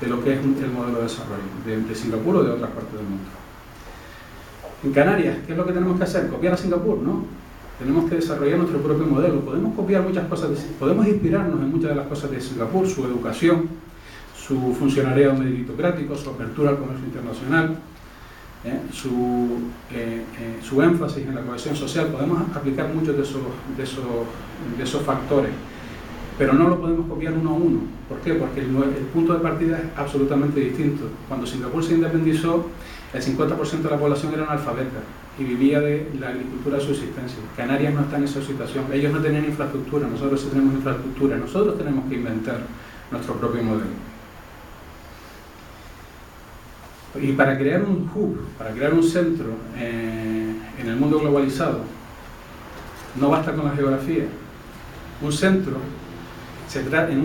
de lo que es el modelo de desarrollo de Singapur o de otras partes del mundo. En Canarias, ¿qué es lo que tenemos que hacer? ¿Copiar a Singapur? No. Tenemos que desarrollar nuestro propio modelo. Podemos copiar muchas cosas, podemos inspirarnos en muchas de las cosas de Singapur, su educación, su funcionariado meritocrático, su apertura al comercio internacional, su énfasis en la cohesión social. Podemos aplicar muchos de esos factores, pero no lo podemos copiar uno a uno. ¿Por qué? Porque el punto de partida es absolutamente distinto. Cuando Singapur se independizó, el 50% de la población era analfabeta y vivía de la agricultura de subsistencia. Canarias no está en esa situación. Ellos no tenían infraestructura, nosotros sí tenemos infraestructura. Nosotros tenemos que inventar nuestro propio modelo. Y para crear un hub, para crear un centro en el mundo globalizado, no basta con la geografía. En un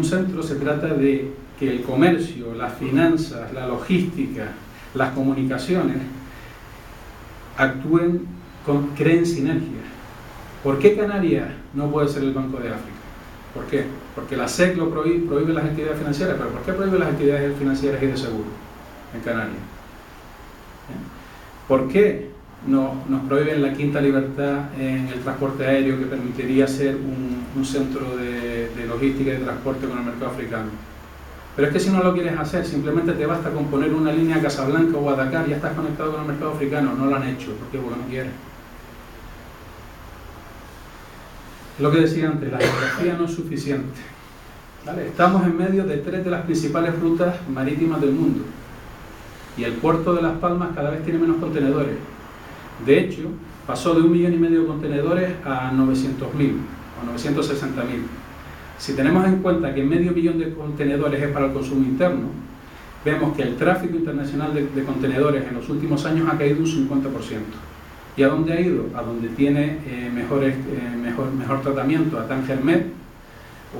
centro se trata de que el comercio, las finanzas, la logística, las comunicaciones creen sinergias. ¿Por qué Canarias no puede ser el Banco de África? ¿Por qué? Porque la SEC lo prohíbe las actividades financieras. ¿Pero por qué prohíbe las actividades financieras y de seguro en Canarias? ¿Por qué nos prohíben la quinta libertad en el transporte aéreo, que permitiría ser un centro de logística y de transporte con el mercado africano? Pero es que si no lo quieres hacer, simplemente te basta con poner una línea a Casablanca o a Dakar y ya estás conectado con el mercado africano. No lo han hecho. ¿Por qué? Porque no quieren. Lo que decía antes, la geografía no es suficiente. ¿Vale? Estamos en medio de 3 de las principales rutas marítimas del mundo. Y el puerto de Las Palmas cada vez tiene menos contenedores. De hecho, pasó de 1,5 millones de contenedores a 900.000 o 960.000. Si tenemos en cuenta que 500 millones de contenedores es para el consumo interno, vemos que el tráfico internacional de contenedores en los últimos años ha caído un 50%. ¿Y a dónde ha ido? A donde tiene mejor tratamiento, a Tánger Med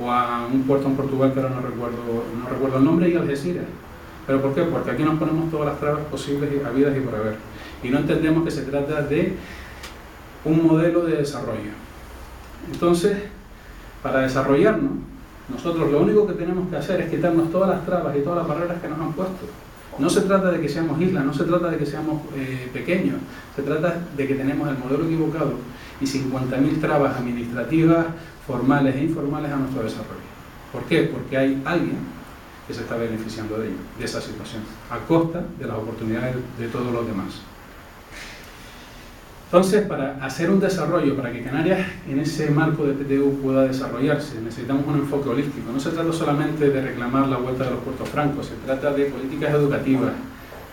o a un puerto en Portugal que ahora no recuerdo el nombre, y Algeciras. ¿Pero por qué? Porque aquí nos ponemos todas las trabas posibles y habidas y por haber. Y no entendemos que se trata de un modelo de desarrollo. Entonces, para desarrollarnos, nosotros lo único que tenemos que hacer es quitarnos todas las trabas y todas las barreras que nos han puesto. No se trata de que seamos islas, no se trata de que seamos pequeños, se trata de que tenemos el modelo equivocado y 50.000 trabas administrativas, formales e informales a nuestro desarrollo. ¿Por qué? Porque hay alguien que se está beneficiando de ello, de esa situación, a costa de las oportunidades de todos los demás. Entonces, para hacer un desarrollo, para que Canarias en ese marco de PTU pueda desarrollarse, necesitamos un enfoque holístico. No se trata solamente de reclamar la vuelta de los puertos francos, se trata de políticas educativas,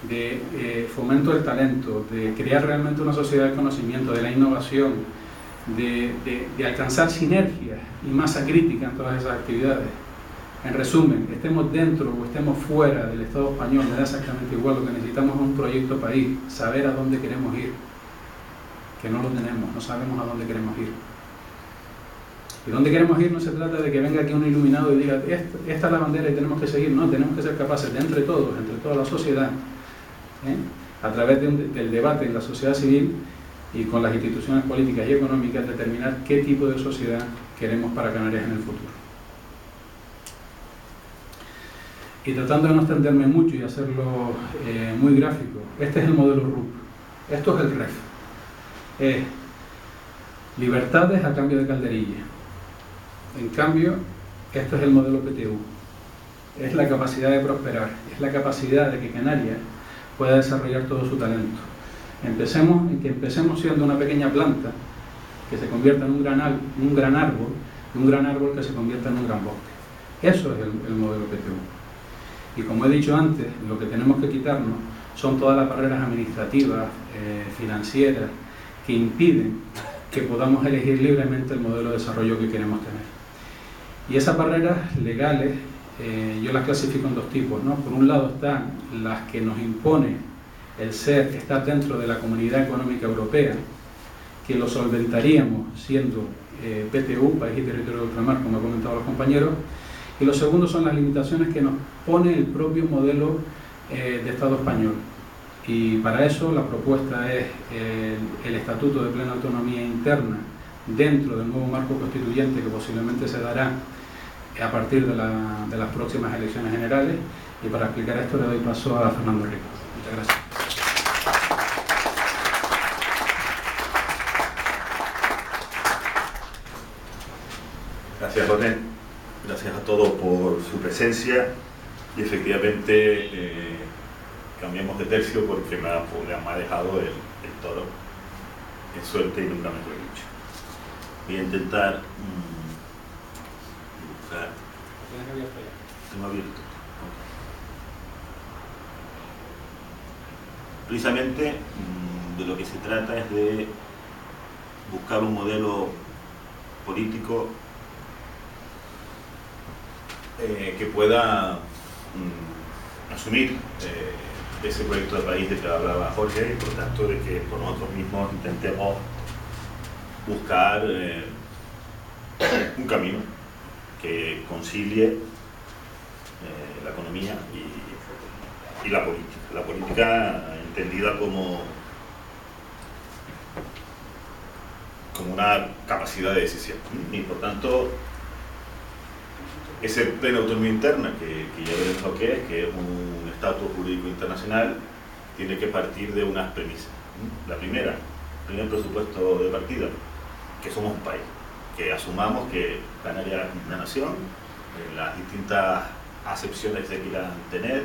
de fomento del talento, de crear realmente una sociedad de conocimiento, de la innovación, de alcanzar sinergias y masa crítica en todas esas actividades. En resumen, estemos dentro o estemos fuera del Estado español, me da exactamente igual. Lo que necesitamos es un proyecto país, saber a dónde queremos ir, que no lo tenemos, no sabemos a dónde queremos ir. Y dónde queremos ir no se trata de que venga aquí un iluminado y diga, esta es la bandera y tenemos que seguir. No, tenemos que ser capaces de entre todos, entre toda la sociedad, a través del debate en la sociedad civil y con las instituciones políticas y económicas, determinar qué tipo de sociedad queremos para Canarias en el futuro. Y tratando de no extenderme mucho y hacerlo muy gráfico, este es el modelo RUP, esto es el REF, es libertades a cambio de calderilla. En cambio, esto es el modelo PTU, es la capacidad de prosperar, es la capacidad de que Canarias pueda desarrollar todo su talento. Empecemos siendo una pequeña planta que se convierta en un gran árbol, y un gran árbol que se convierta en un gran bosque. Eso es el modelo PTU. Y como he dicho antes, lo que tenemos que quitarnos son todas las barreras administrativas, financieras, que impiden que podamos elegir libremente el modelo de desarrollo que queremos tener. Y esas barreras legales, yo las clasifico en 2 tipos, ¿no? Por un lado están las que nos impone el estar dentro de la Comunidad Económica Europea, que lo solventaríamos siendo PTU, País y Territorio de Ultramar, como han comentado los compañeros. Y lo segundo son las limitaciones que nos pone el propio modelo de Estado español. Y para eso la propuesta es el Estatuto de Plena Autonomía Interna dentro del nuevo marco constituyente que posiblemente se dará a partir de las próximas elecciones generales. Y para explicar esto le doy paso a Fernando Rico. Muchas gracias. Gracias, José. Gracias a todos por su presencia Y efectivamente cambiamos de tercio porque me ha dejado el toro en suerte y nunca mejor dicho. Voy a intentar dibujar. Tengo abierto. Precisamente de lo que se trata es de buscar un modelo político que pueda asumir ese proyecto de país de que hablaba Jorge y por tanto de que por nosotros mismos intentemos buscar un camino que concilie la economía y la política. La política entendida como una capacidad de decisión y por tanto ese pleno autonomía interna que ya veremos lo que es un estatus jurídico internacional, tiene que partir de unas premisas. La primera, el primer presupuesto de partida, que somos un país, que asumamos que Canarias es una nación, las distintas acepciones que se quieran tener,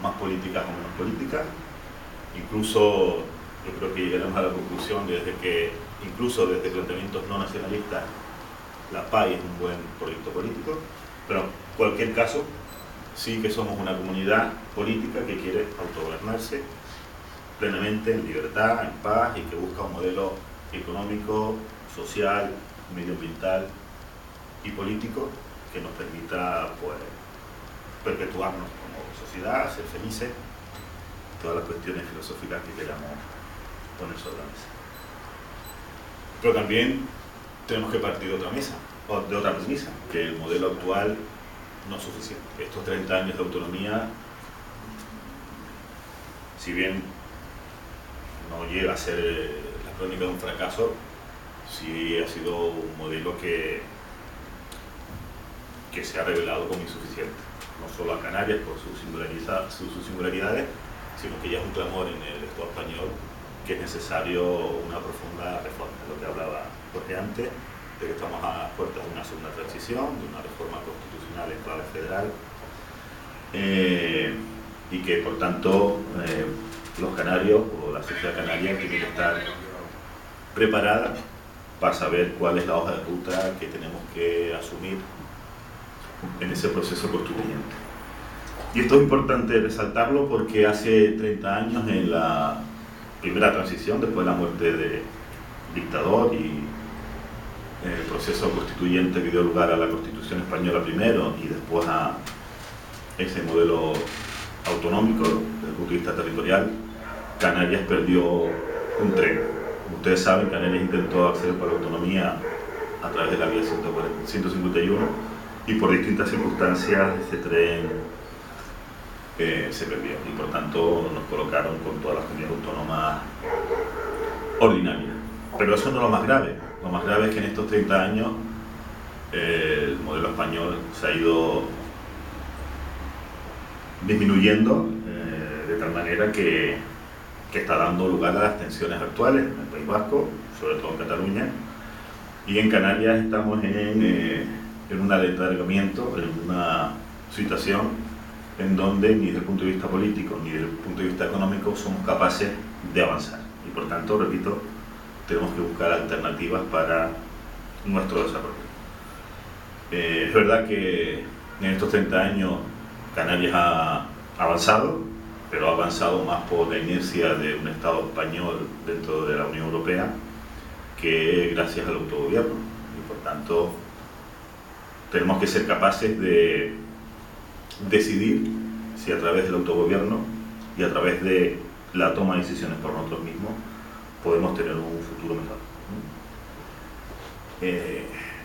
más políticas o menos políticas, incluso yo creo que llegaremos a la conclusión desde que, incluso desde planteamientos no nacionalistas, la PAI es un buen proyecto político, pero en cualquier caso sí que somos una comunidad política que quiere autogobernarse plenamente, en libertad, en paz y que busca un modelo económico, social, medioambiental y político que nos permita pues, perpetuarnos como sociedad, ser felices, todas las cuestiones filosóficas que queramos poner sobre la mesa. Pero también tenemos que partir de otra mesa, o de otra premisa, que el modelo actual no es suficiente. Estos 30 años de autonomía, si bien no llega a ser la crónica de un fracaso, sí ha sido un modelo que se ha revelado como insuficiente, no solo a Canarias por sus singularidades, sino que ya es un clamor en el Estado español que es necesario una profunda reforma, de lo que hablaba Jorge antes, de que estamos a puertas de una segunda transición, de una reforma constitucional en clave federal, y que por tanto los canarios o la sociedad canaria tiene que estar preparada para saber cuál es la hoja de ruta que tenemos que asumir en ese proceso constituyente. Y esto es importante resaltarlo porque hace 30 años, en la primera transición, después de la muerte del dictador y el proceso constituyente que dio lugar a la Constitución española primero y después a ese modelo autonómico desde el punto de vista territorial, Canarias perdió un tren. Como ustedes saben, Canarias intentó acceder por la autonomía a través de la vía 151 y por distintas circunstancias ese tren se perdió y por tanto nos colocaron con todas las comunidades autónomas ordinarias. Pero eso no es lo más grave. Lo más grave es que en estos 30 años el modelo español se ha ido disminuyendo de tal manera que está dando lugar a las tensiones actuales en el País Vasco, sobre todo en Cataluña, y en Canarias estamos en un alargamiento, en una situación en donde ni desde el punto de vista político ni desde el punto de vista económico somos capaces de avanzar. Y por tanto, repito, tenemos que buscar alternativas para nuestro desarrollo. Es verdad que en estos 30 años Canarias ha avanzado, pero ha avanzado más por la inercia de un Estado español dentro de la Unión Europea que gracias al autogobierno. Y por tanto, tenemos que ser capaces de decidir si a través del autogobierno y a través de la toma de decisiones por nosotros mismos podemos tener un futuro mejor.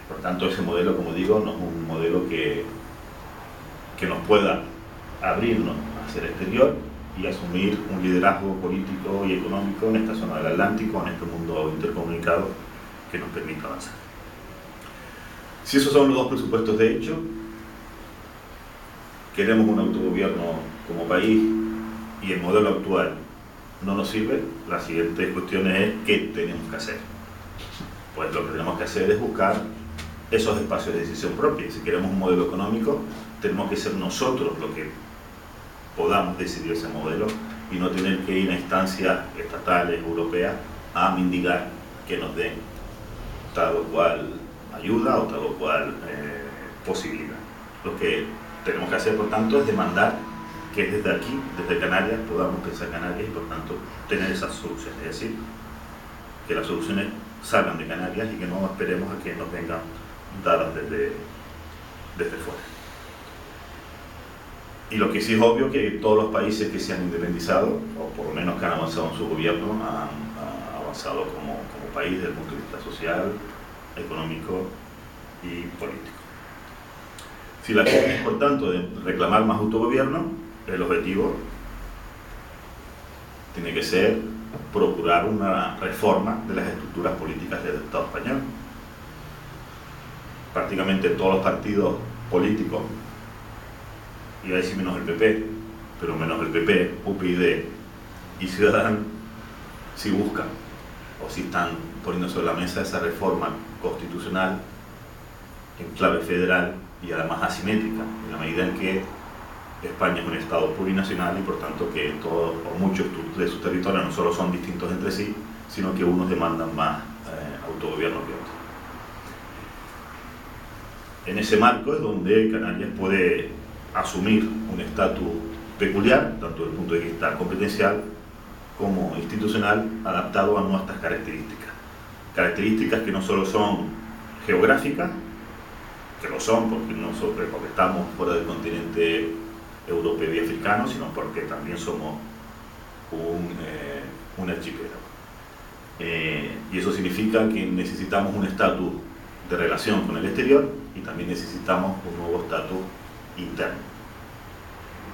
Por tanto, ese modelo, como digo, no es un modelo que nos pueda abrirnos hacia el exterior y asumir un liderazgo político y económico en esta zona del Atlántico, en este mundo intercomunicado que nos permita avanzar. Si esos son los dos presupuestos de hecho, queremos un autogobierno como país y el modelo actual no nos sirve, la siguiente cuestión es ¿qué tenemos que hacer? Pues lo que tenemos que hacer es buscar esos espacios de decisión propia. Si queremos un modelo económico, tenemos que ser nosotros los que podamos decidir ese modelo y no tener que ir a instancias estatales, europeas, a mendigar que nos den tal o cual ayuda o tal o cual posibilidad. Lo que tenemos que hacer, por tanto, es demandar que desde aquí, desde Canarias, podamos pensar Canarias y, por tanto, tener esas soluciones. Es decir, que las soluciones salgan de Canarias y que no esperemos a que nos vengan dadas desde fuera. Y lo que sí es obvio que todos los países que se han independizado, o por lo menos que han avanzado en su gobierno, han avanzado como país desde el punto de vista social, económico y político. Si la cuestión es, por tanto, de reclamar más autogobierno, el objetivo tiene que ser procurar una reforma de las estructuras políticas del Estado español. Prácticamente todos los partidos políticos, iba a decir menos el PP, pero menos el PP, UPyD y Ciudadanos, si buscan o si están poniendo sobre la mesa esa reforma constitucional en clave federal y además asimétrica, en la medida en que España es un Estado plurinacional y por tanto que todos o muchos de sus territorios no solo son distintos entre sí, sino que unos demandan más autogobierno que otros. En ese marco es donde Canarias puede asumir un estatus peculiar, tanto desde el punto de vista competencial como institucional, adaptado a nuestras características. Características que no solo son geográficas, que lo son porque estamos fuera del continente europeo y africano, sino porque también somos un archipiélago. Y eso significa que necesitamos un estatus de relación con el exterior y también necesitamos un nuevo estatus interno,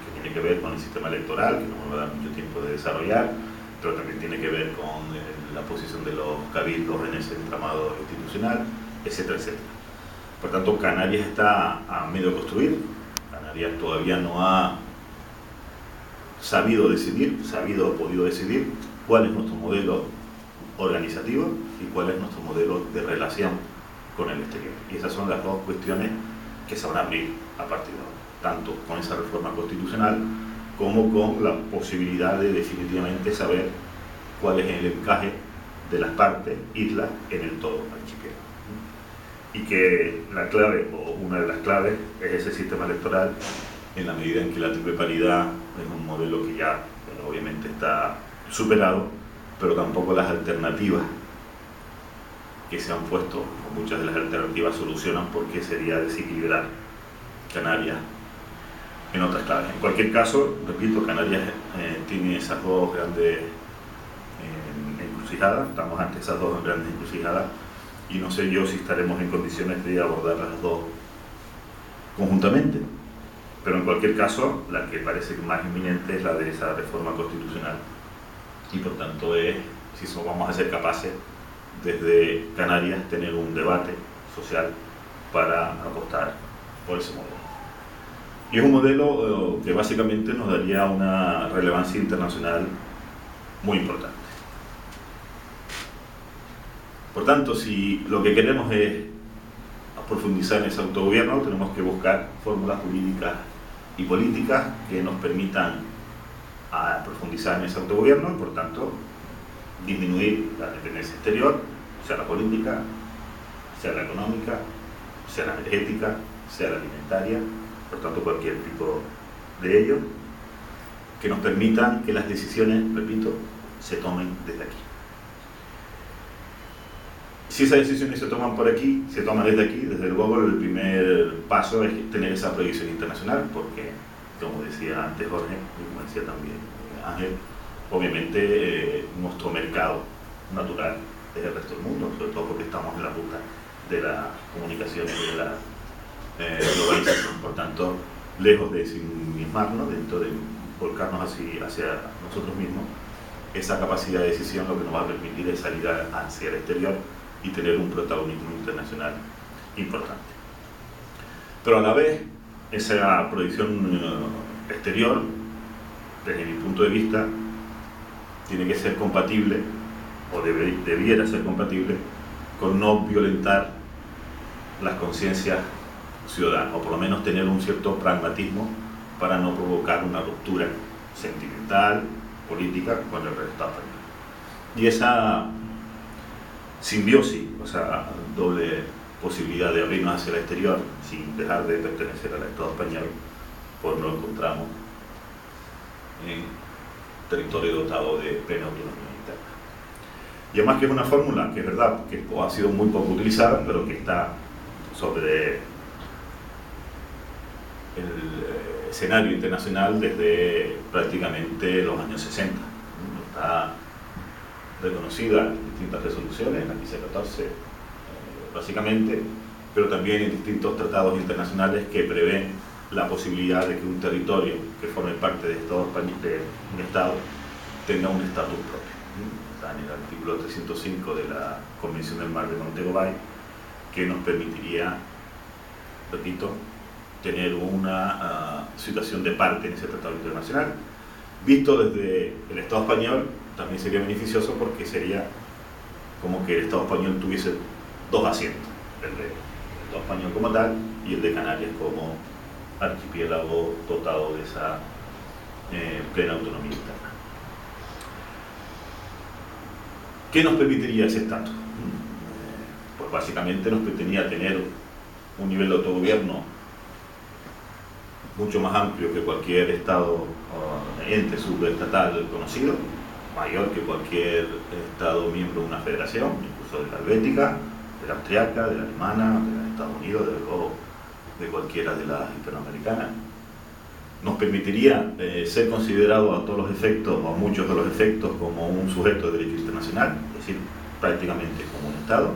que tiene que ver con el sistema electoral, que no me va a dar mucho tiempo de desarrollar, pero también tiene que ver con la posición de los cabildos en ese entramado institucional, etcétera, etcétera. Por tanto, Canarias está a medio de construir. Canarias todavía no ha sabido o podido decidir cuál es nuestro modelo organizativo y cuál es nuestro modelo de relación con el exterior. Y esas son las dos cuestiones que se van a abrir a partir de ahora, tanto con esa reforma constitucional como con la posibilidad de definitivamente saber cuál es el encaje de las partes, islas, en el todo archipiélago. Y que la clave, o una de las claves, es ese sistema electoral, en la medida en que la triple paridad es un modelo que ya, bueno, obviamente está superado, pero tampoco las alternativas que se han puesto, o muchas de las alternativas solucionan porque sería desequilibrar Canarias en otras claves. En cualquier caso, repito, Canarias tiene esas dos grandes encrucijadas, estamos ante esas dos grandes encrucijadas y no sé yo si estaremos en condiciones de abordar las dos conjuntamente, pero en cualquier caso la que parece más inminente es la de esa reforma constitucional y por tanto es si vamos a ser capaces desde Canarias tener un debate social para apostar por ese modelo. Y es un modelo que básicamente nos daría una relevancia internacional muy importante. Por tanto, si lo que queremos es profundizar en ese autogobierno, tenemos que buscar fórmulas jurídicas y políticas que nos permitan profundizar en ese autogobierno y, por tanto, disminuir la dependencia exterior, sea la política, sea la económica, sea la energética, sea la alimentaria, por tanto cualquier tipo de ello, que nos permitan que las decisiones, repito, se tomen desde aquí. Si esas decisiones se toman por aquí, se toman desde aquí, desde luego el primer paso es tener esa proyección internacional, porque, como decía antes Jorge, y como decía también Ángel, obviamente nuestro mercado natural es el resto del mundo, sobre todo porque estamos en la ruta de la comunicación y de la globalización. Por tanto, lejos de ensimismarnos, dentro de volcarnos hacia nosotros mismos, esa capacidad de decisión lo que nos va a permitir es salir hacia el exterior y tener un protagonismo internacional importante. Pero a la vez, esa proyección exterior, desde mi punto de vista, tiene que ser compatible, o debiera ser compatible, con no violentar las conciencias ciudadanas, o por lo menos tener un cierto pragmatismo para no provocar una ruptura sentimental, política con el Estado español. Y esa simbiosis, o sea, doble posibilidad de abrirnos hacia el exterior sin dejar de pertenecer al Estado español, pues nos encontramos en territorio dotado de plena autonomía interna. Y además que es una fórmula que es verdad que ha sido muy poco utilizada, pero que está sobre el escenario internacional desde prácticamente los años 60. Está reconocida en distintas resoluciones, en la 1514 básicamente, pero también en distintos tratados internacionales que prevén la posibilidad de que un territorio que forme parte de un Estado tenga un estatus propio. Está en el artículo 305 de la Convención del Mar de Montego Bay, que nos permitiría, repito, tener una situación de parte en ese tratado internacional. Visto desde el Estado español, también sería beneficioso porque sería como que el Estado español tuviese dos asientos, el del Estado español como tal y el de Canarias como archipiélago dotado de esa plena autonomía interna. ¿Qué nos permitiría ese estatus? Pues básicamente nos permitiría tener un nivel de autogobierno mucho más amplio que cualquier Estado o ente subestatal conocido, mayor que cualquier Estado miembro de una federación, incluso de la helvética, de la austriaca, de la alemana, de los Estados Unidos, de cualquiera de las hispanoamericanas. Nos permitiría ser considerado a todos los efectos, o a muchos de los efectos, como un sujeto de derecho internacional, es decir, prácticamente como un Estado,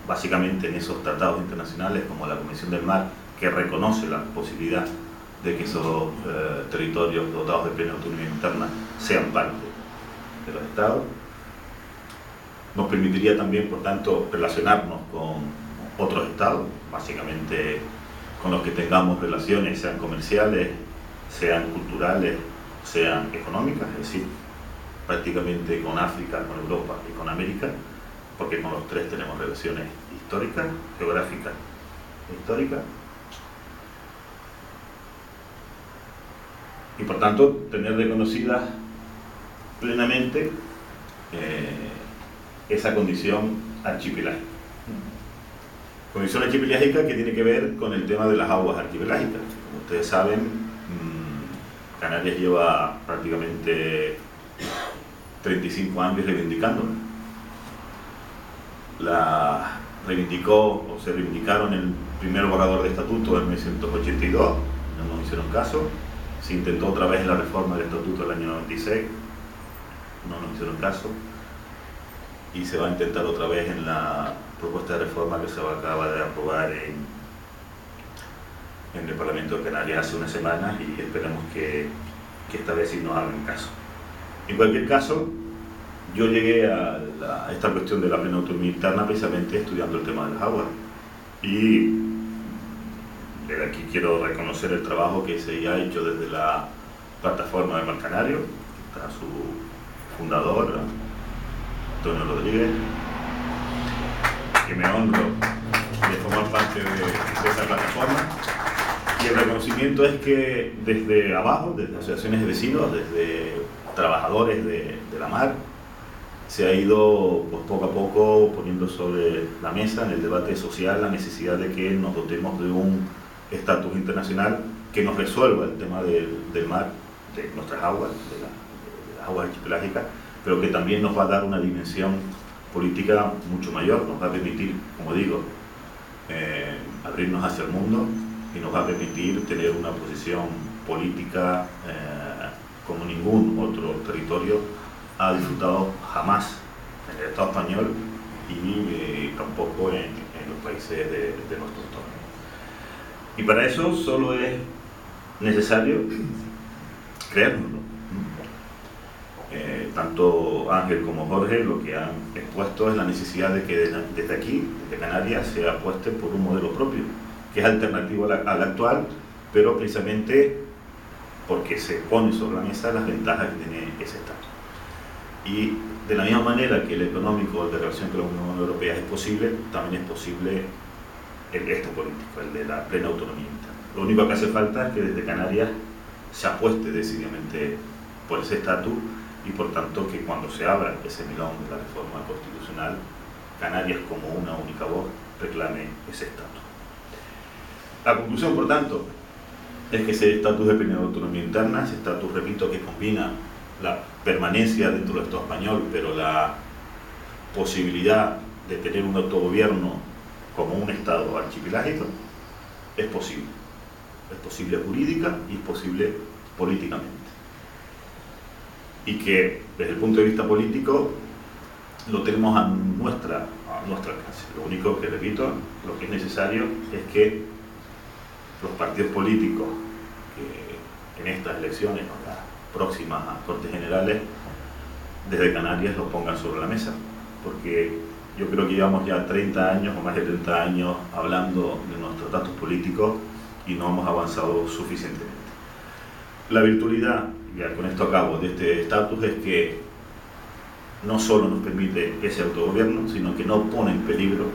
básicamente en esos tratados internacionales como la Convención del Mar, que reconoce la posibilidad de que esos territorios dotados de plena autonomía interna sean parte de los Estados. Nos permitiría también, por tanto, relacionarnos con otros Estados, básicamente con los que tengamos relaciones, sean comerciales, sean culturales, sean económicas, es decir, prácticamente con África, con Europa y con América, porque con los tres tenemos relaciones históricas, geográficas e históricas. Y por tanto, tener reconocida plenamente esa condición archipelágica. Condición archipelágica que tiene que ver con el tema de las aguas archipelágicas. Como ustedes saben, Canarias lleva prácticamente 35 años reivindicándola. La reivindicó o se reivindicaron el primer borrador de estatuto en 1982, no nos hicieron caso. Se intentó otra vez la reforma del estatuto del año 96, no nos hicieron caso. Y se va a intentar otra vez en la propuesta de reforma que se acaba de aprobar en el Parlamento de Canarias hace unas semanas, y esperemos que esta vez sí nos hagan caso. En cualquier caso, yo llegué a esta cuestión de la plena autonomía interna precisamente estudiando el tema de las aguas, y desde aquí quiero reconocer el trabajo que se ha hecho desde la plataforma de Mar Canario, que está su fundador, Antonio Rodríguez, que me honro de formar parte de esa plataforma. Y el reconocimiento es que desde abajo, desde asociaciones de vecinos, desde trabajadores de la mar, se ha ido pues, poco a poco poniendo sobre la mesa en el debate social la necesidad de que nos dotemos de un estatus internacional que nos resuelva el tema del mar, de nuestras aguas, de las aguas archipelágicas, pero que también nos va a dar una dimensión política mucho mayor, nos va a permitir, como digo, abrirnos hacia el mundo, y nos va a permitir tener una posición política como ningún otro territorio ha disfrutado jamás en el Estado español y tampoco en los países de nuestro entorno. Y para eso solo es necesario creérnoslo. Tanto Ángel como Jorge lo que han expuesto es la necesidad de que desde aquí, desde Canarias, se apueste por un modelo propio, que es alternativo al actual, pero precisamente porque se pone sobre la mesa las ventajas que tiene ese estatus. Y de la misma manera que el económico de relación con la Unión Europea es posible, también es posible el político, el de la plena autonomía interna. Lo único que hace falta es que desde Canarias se apueste decididamente por ese estatus y por tanto que cuando se abra ese melón de la reforma constitucional, Canarias como una única voz reclame ese estatus. La conclusión, por tanto, es que ese estatus de plena autonomía interna, ese estatus, repito, que combina la permanencia dentro del Estado español, pero la posibilidad de tener un autogobierno como un Estado archipelágico, es posible. Es posible jurídica y es posible políticamente. Y que desde el punto de vista político lo tenemos a nuestra alcance. Lo único que, repito, lo que es necesario es que los partidos políticos que en estas elecciones o las próximas Cortes Generales desde Canarias lo pongan sobre la mesa, porque yo creo que llevamos ya 30 años o más de 30 años hablando de nuestros estatus políticos y no hemos avanzado suficientemente. La virtualidad, ya con esto acabo, de este estatus es que no solo nos permite ese autogobierno, sino que no pone en peligro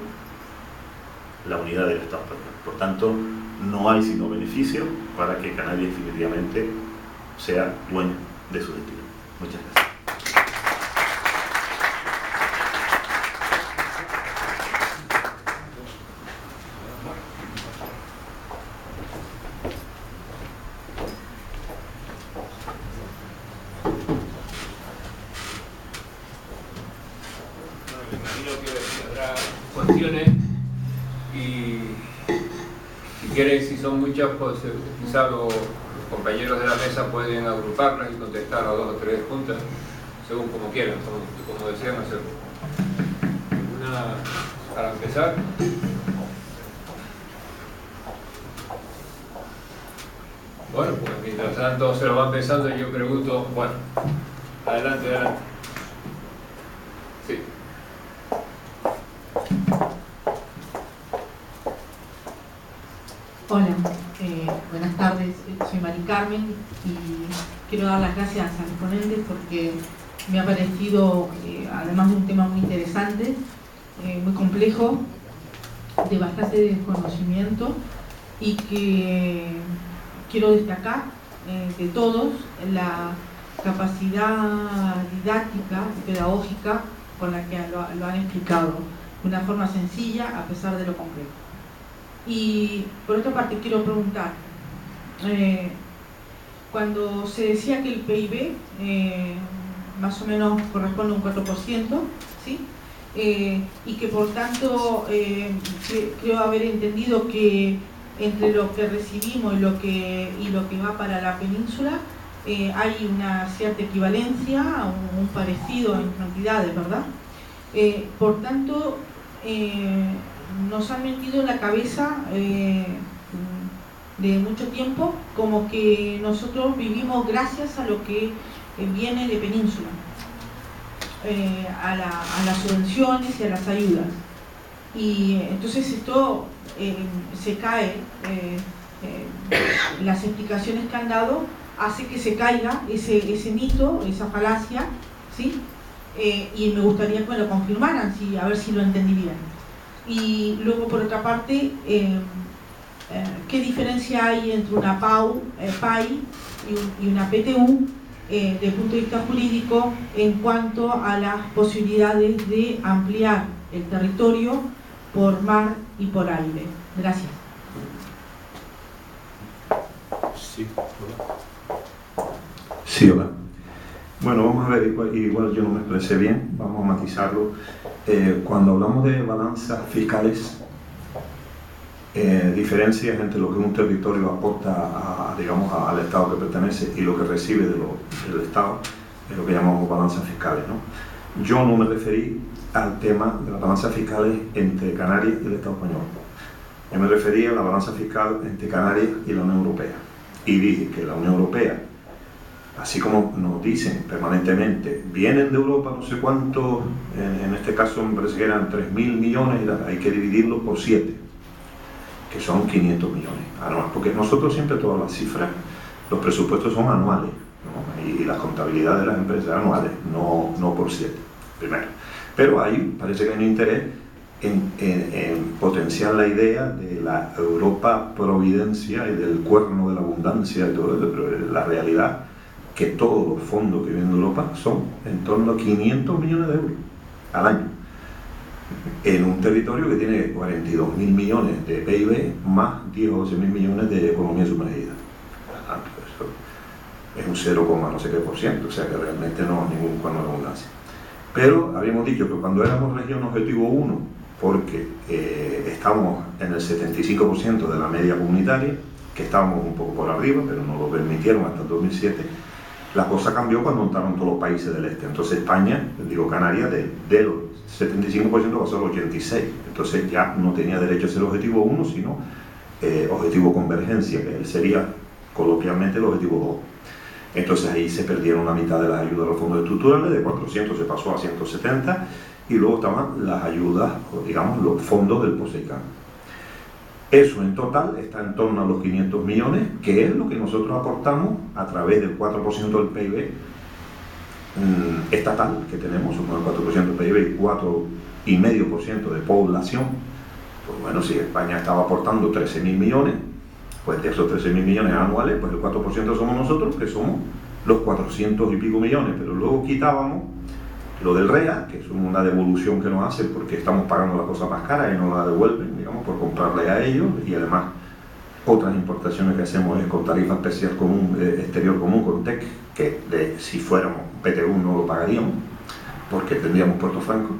la unidad del Estado español. Por tanto, no hay sino beneficio para que Canarias definitivamente sea dueño de su destino. Muchas gracias. Me imagino que habrá cuestiones y si quieren, si son muchas, pues quizá los compañeros de la mesa pueden agruparlas y contestar a 2 o 3 juntas, según como quieran, como desean hacerlo. Para empezar. Bueno, pues mientras tanto se lo van pensando, yo pregunto, bueno, adelante. Sí. Hola, buenas tardes, soy Mari Carmen y quiero dar las gracias a los ponentes porque me ha parecido, además de un tema muy interesante, muy complejo, de bastante desconocimiento y que quiero destacar de todos la capacidad didáctica y pedagógica con la que lo han explicado de una forma sencilla a pesar de lo complejo. Y por otra parte quiero preguntar, cuando se decía que el PIB más o menos corresponde a un 4%, ¿sí? Y que por tanto creo haber entendido que entre lo que recibimos y lo que va para la península hay una cierta equivalencia, un parecido en cantidades, ¿verdad? Por tanto, nos han metido en la cabeza de mucho tiempo como que nosotros vivimos gracias a lo que viene de península, a las subvenciones y a las ayudas, y entonces esto se cae, las explicaciones que han dado hace que se caiga ese mito, esa falacia, ¿sí? Y me gustaría que me lo confirmaran, a ver si lo entendí bien. Y luego, por otra parte, ¿qué diferencia hay entre una PAI y una PTU desde el punto de vista jurídico en cuanto a las posibilidades de ampliar el territorio por mar y por aire? Gracias. Sí, hola. Sí, hola. Bueno, vamos a ver, igual yo no me expresé bien, vamos a matizarlo. Cuando hablamos de balanzas fiscales, diferencias entre lo que un territorio aporta digamos, al Estado que pertenece y lo que recibe del Estado, es lo que llamamos balanzas fiscales, ¿no? Yo no me referí al tema de las balanzas fiscales entre Canarias y el Estado español. Yo me refería a la balanza fiscal entre Canarias y la Unión Europea. Y dije que la Unión Europea, así como nos dicen permanentemente, vienen de Europa no sé cuántos, en este caso me parece que eran 3.000 millones, hay que dividirlo por 7, que son 500 millones anuales, porque nosotros siempre todas las cifras, los presupuestos son anuales, ¿no? Y las contabilidades de las empresas anuales, no por 7, primero. Pero ahí parece que hay un interés en potenciar la idea de la Europa providencia y del cuerno de la abundancia y todo eso, pero la realidad que todos los fondos que vienen de Europa son en torno a 500 millones de euros al año, en un territorio que tiene 42.000 millones de PIB más 10 o 12.000 millones de economía sumergida. Eso es un 0, no sé qué %, o sea que realmente no es ningún cuerno de abundancia. Pero habíamos dicho que cuando éramos región objetivo 1, porque estamos en el 75% de la media comunitaria, que estábamos un poco por arriba, pero no lo permitieron hasta el 2007, la cosa cambió cuando entraron todos los países del este. Entonces España, digo Canarias, de los 75% pasó al 86%. Entonces ya no tenía derecho a ser objetivo 1, sino objetivo convergencia, que sería coloquialmente el objetivo 2. Entonces ahí se perdieron la mitad de las ayudas a los fondos estructurales, de 400 se pasó a 170, y luego estaban las ayudas, o digamos, los fondos del POSEICAN. Eso en total está en torno a los 500 millones, que es lo que nosotros aportamos a través del 4% del PIB estatal que tenemos, somos el 4% del PIB y 4,5% de población. Pues bueno, si España estaba aportando 13.000 millones, pues de esos 13.000 millones anuales, pues el 4% somos nosotros, que somos los 400 y pico millones, pero luego quitábamos lo del REA, que es una devolución que nos hacen porque estamos pagando la cosa más cara y nos la devuelven, digamos, por comprarle a ellos, y además otras importaciones que hacemos es con tarifa especial común, exterior común, con TEC, que si fuéramos PTU no lo pagaríamos, porque tendríamos Puerto Franco.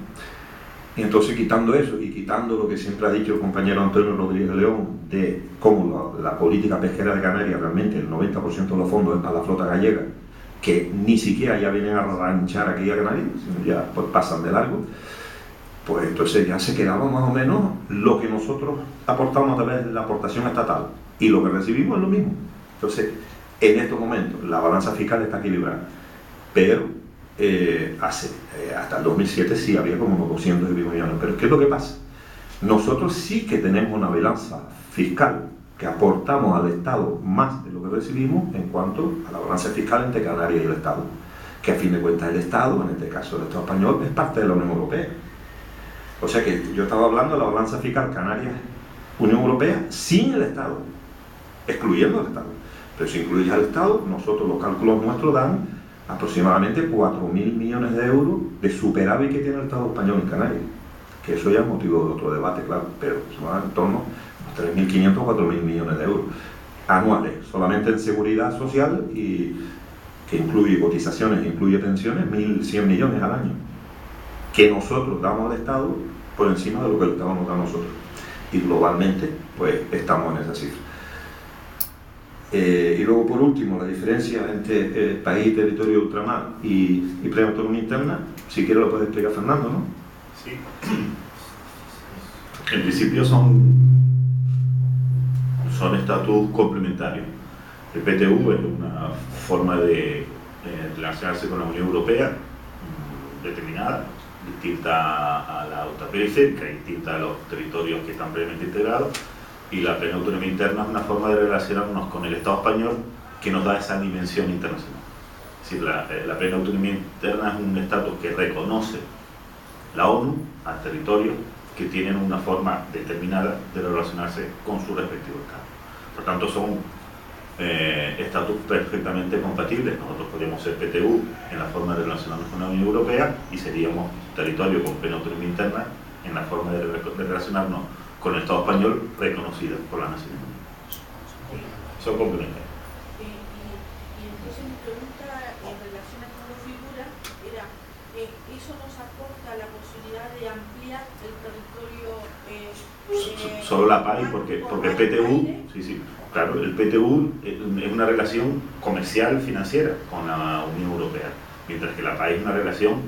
Y entonces, quitando eso y quitando lo que siempre ha dicho el compañero Antonio Rodríguez León de cómo la política pesquera de Canarias, realmente el 90% de los fondos es para la flota gallega, que ni siquiera ya vienen a ranchar aquí a Canarias, sino ya pues pasan de largo, pues entonces ya se quedaba más o menos lo que nosotros aportamos a través de la aportación estatal, y lo que recibimos es lo mismo. Entonces, en estos momentos la balanza fiscal está equilibrada, pero hasta el 2007 sí había como unos 200 y pico millones. Pero ¿qué es lo que pasa? Nosotros sí que tenemos una balanza fiscal que aportamos al Estado más de lo que recibimos en cuanto a la balanza fiscal entre Canarias y el Estado, que a fin de cuentas el Estado, en este caso el Estado español, es parte de la Unión Europea. O sea que yo estaba hablando de la balanza fiscal Canarias-Unión Europea sin el Estado, excluyendo el Estado. Pero si incluyes al Estado, nosotros los cálculos nuestros dan aproximadamente 4.000 millones de euros de superávit que tiene el Estado español en Canarias, que eso ya es motivo de otro debate, claro, pero son en torno a 3.500 o 4.000 millones de euros anuales, solamente en seguridad social, y que incluye cotizaciones, incluye pensiones, 1.100 millones al año, que nosotros damos al Estado por encima de lo que el Estado nos da a nosotros, y globalmente pues estamos en esa cifra. Y luego, por último, la diferencia entre país y territorio de ultramar y plena autonomía interna, si quieres lo puede explicar Fernando, ¿no? Sí. En principio son estatus complementarios. El PTU es una forma de relacionarse con la Unión Europea determinada, distinta a la otra periférica, distinta a los territorios que están previamente integrados. Y la plena autonomía interna es una forma de relacionarnos con el Estado español que nos da esa dimensión internacional. Es decir, la plena autonomía interna es un estatus que reconoce la ONU a territorios que tienen una forma determinada de relacionarse con su respectivo Estado. Por tanto, son estatus perfectamente compatibles. Nosotros podríamos ser PTU en la forma de relacionarnos con la Unión Europea y seríamos territorio con plena autonomía interna en la forma de relacionarnos con el Estado español reconocido por las Naciones Unidas. Son complementarios. Y entonces mi pregunta en relación a cómo figura era, ¿eso nos aporta la posibilidad de ampliar el territorio? Solo la PAI, porque el PTU, sí, claro, el PTU es una relación comercial financiera con la Unión Europea, mientras que la PAI es una relación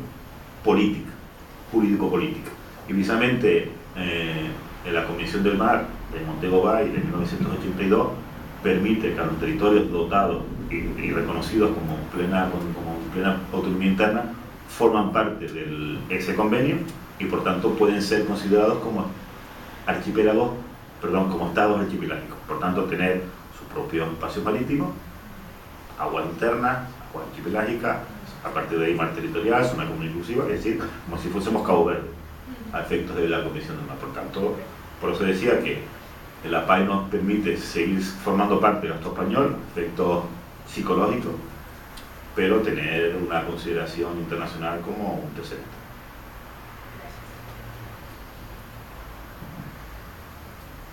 política, jurídico-política. Y precisamente en la Comisión del Mar de Montego Bay de 1982 permite que a los territorios dotados y reconocidos como plena autonomía interna forman parte de ese convenio y por tanto pueden ser considerados como como estados archipelágicos, por tanto tener sus propios espacios marítimos, agua interna, agua archipelágica, a partir de ahí mar territorial, zona común inclusiva, es decir, como si fuésemos Cabo Verde. a efectos de la Comisión del Mar. Por tanto, por eso decía que la PAI nos permite seguir formando parte de nuestro español, efectos psicológicos, pero tener una consideración internacional como un precedente.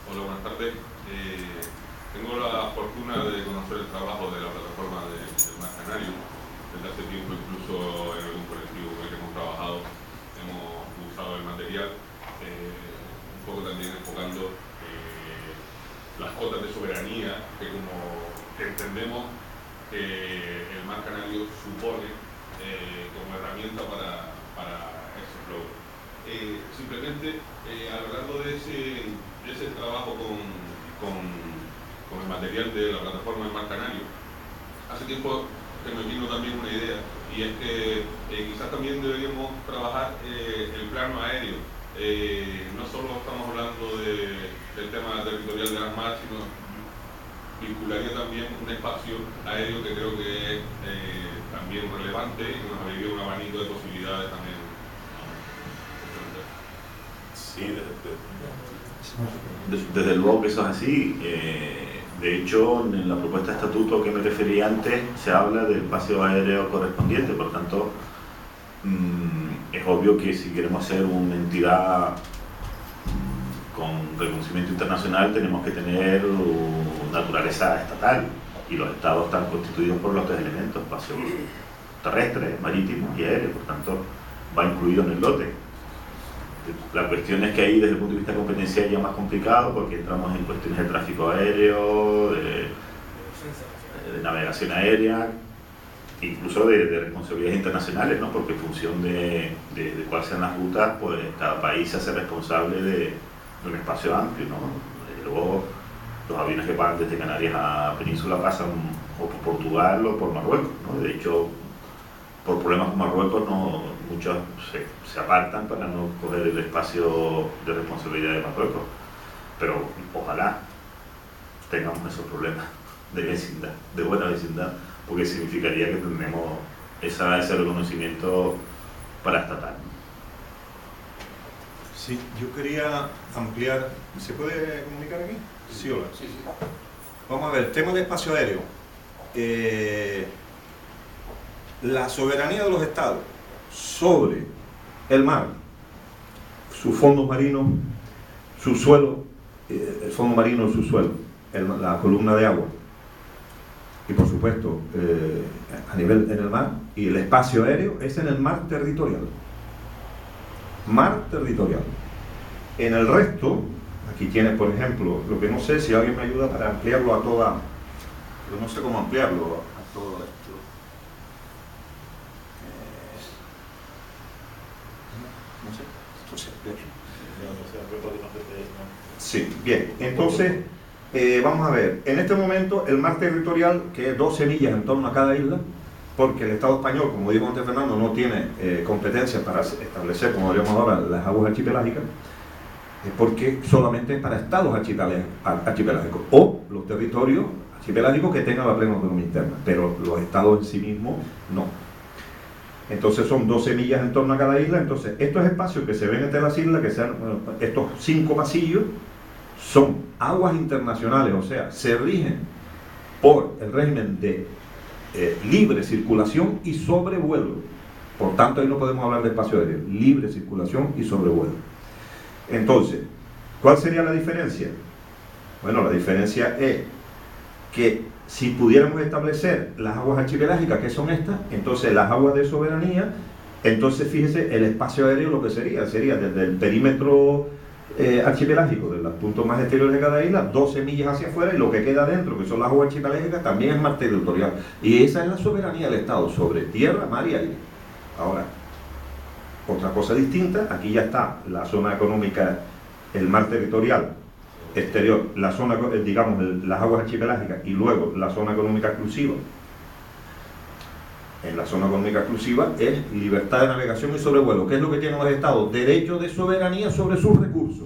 Hola, buenas tardes. Tengo la fortuna de conocer el trabajo de la plataforma del Mar Canario. Desde hace tiempo, incluso en algún colectivo con el que hemos trabajado, hemos usado el material, un poco también enfocando las cotas de soberanía que como entendemos que el Mar Canario supone como herramienta para esos logros. Simplemente, a lo largo de ese trabajo con el material de la plataforma del Mar Canario, hace tiempo que me vino también una idea, y es que quizás también deberíamos trabajar el plano aéreo. No solo estamos hablando del tema territorial de las mar, sino vincularía también un espacio aéreo que creo que es también relevante y que nos abriría un abanico de posibilidades también. Sí, desde luego que eso es así. De hecho, en la propuesta de estatuto que me referí antes, se habla del espacio aéreo correspondiente. Por tanto, es obvio que si queremos ser una entidad con reconocimiento internacional, tenemos que tener naturaleza estatal, y los estados están constituidos por los tres elementos: espacio terrestre, marítimo y aéreo. Por tanto, va incluido en el lote. La cuestión es que ahí, desde el punto de vista competencial, ya es más complicado, porque entramos en cuestiones de tráfico aéreo, de navegación aérea, incluso de responsabilidades internacionales, ¿no? Porque en función de cuáles sean las rutas, pues cada país se hace responsable de un espacio amplio, ¿no? Luego, los aviones que van desde Canarias a Península pasan o por Portugal o por Marruecos, ¿no? De hecho, por problemas con Marruecos, muchos se apartan para no coger el espacio de responsabilidad de Marruecos. Pero ojalá tengamos esos problemas de vecindad, de buena vecindad, porque significaría que tenemos ese reconocimiento paraestatal. Sí, yo quería ampliar. ¿Se puede comunicar aquí? Sí, hola. Sí. Vamos a ver, tema de espacio aéreo. La soberanía de los estados sobre el mar, sus fondos marinos, su suelo, el fondo marino, su suelo, la columna de agua, y por supuesto a nivel en el mar, y el espacio aéreo es en el mar territorial. Mar territorial. En el resto, aquí tienes, por ejemplo, lo que no sé si alguien me ayuda para ampliarlo a toda, yo no sé cómo ampliarlo a todo esto. No sé, esto se amplía. Sí, bien, entonces vamos a ver, en este momento el mar territorial, que es 12 millas en torno a cada isla, porque el Estado español, como dijo antes Fernando, no tiene competencia para establecer, como diríamos ahora, las aguas archipelágicas, porque solamente es para estados archipelágicos o los territorios archipelágicos que tengan la plena autonomía interna, pero los estados en sí mismos no. Entonces son 12 millas en torno a cada isla. Entonces estos espacios que se ven entre las islas, que sean estos 5 pasillos, son aguas internacionales, o sea, se rigen por el régimen de libre circulación y sobrevuelo. Por tanto, ahí no podemos hablar de espacio aéreo, libre circulación y sobrevuelo. Entonces, ¿cuál sería la diferencia? Bueno, la diferencia es que si pudiéramos establecer las aguas archipelágicas, que son estas, entonces las aguas de soberanía, entonces fíjese el espacio aéreo lo que sería desde el perímetro archipelágico, de los puntos más exteriores de cada isla, 12 millas hacia afuera, y lo que queda dentro, que son las aguas archipelágicas, también es mar territorial. Y esa es la soberanía del Estado sobre tierra, mar y aire. Ahora, otra cosa distinta, aquí ya está la zona económica, el mar territorial exterior, la zona, digamos, las aguas archipelágicas, y luego la zona económica exclusiva. En la zona económica exclusiva es libertad de navegación y sobrevuelo. ¿Qué es lo que tienen los estados? Derecho de soberanía sobre sus recursos.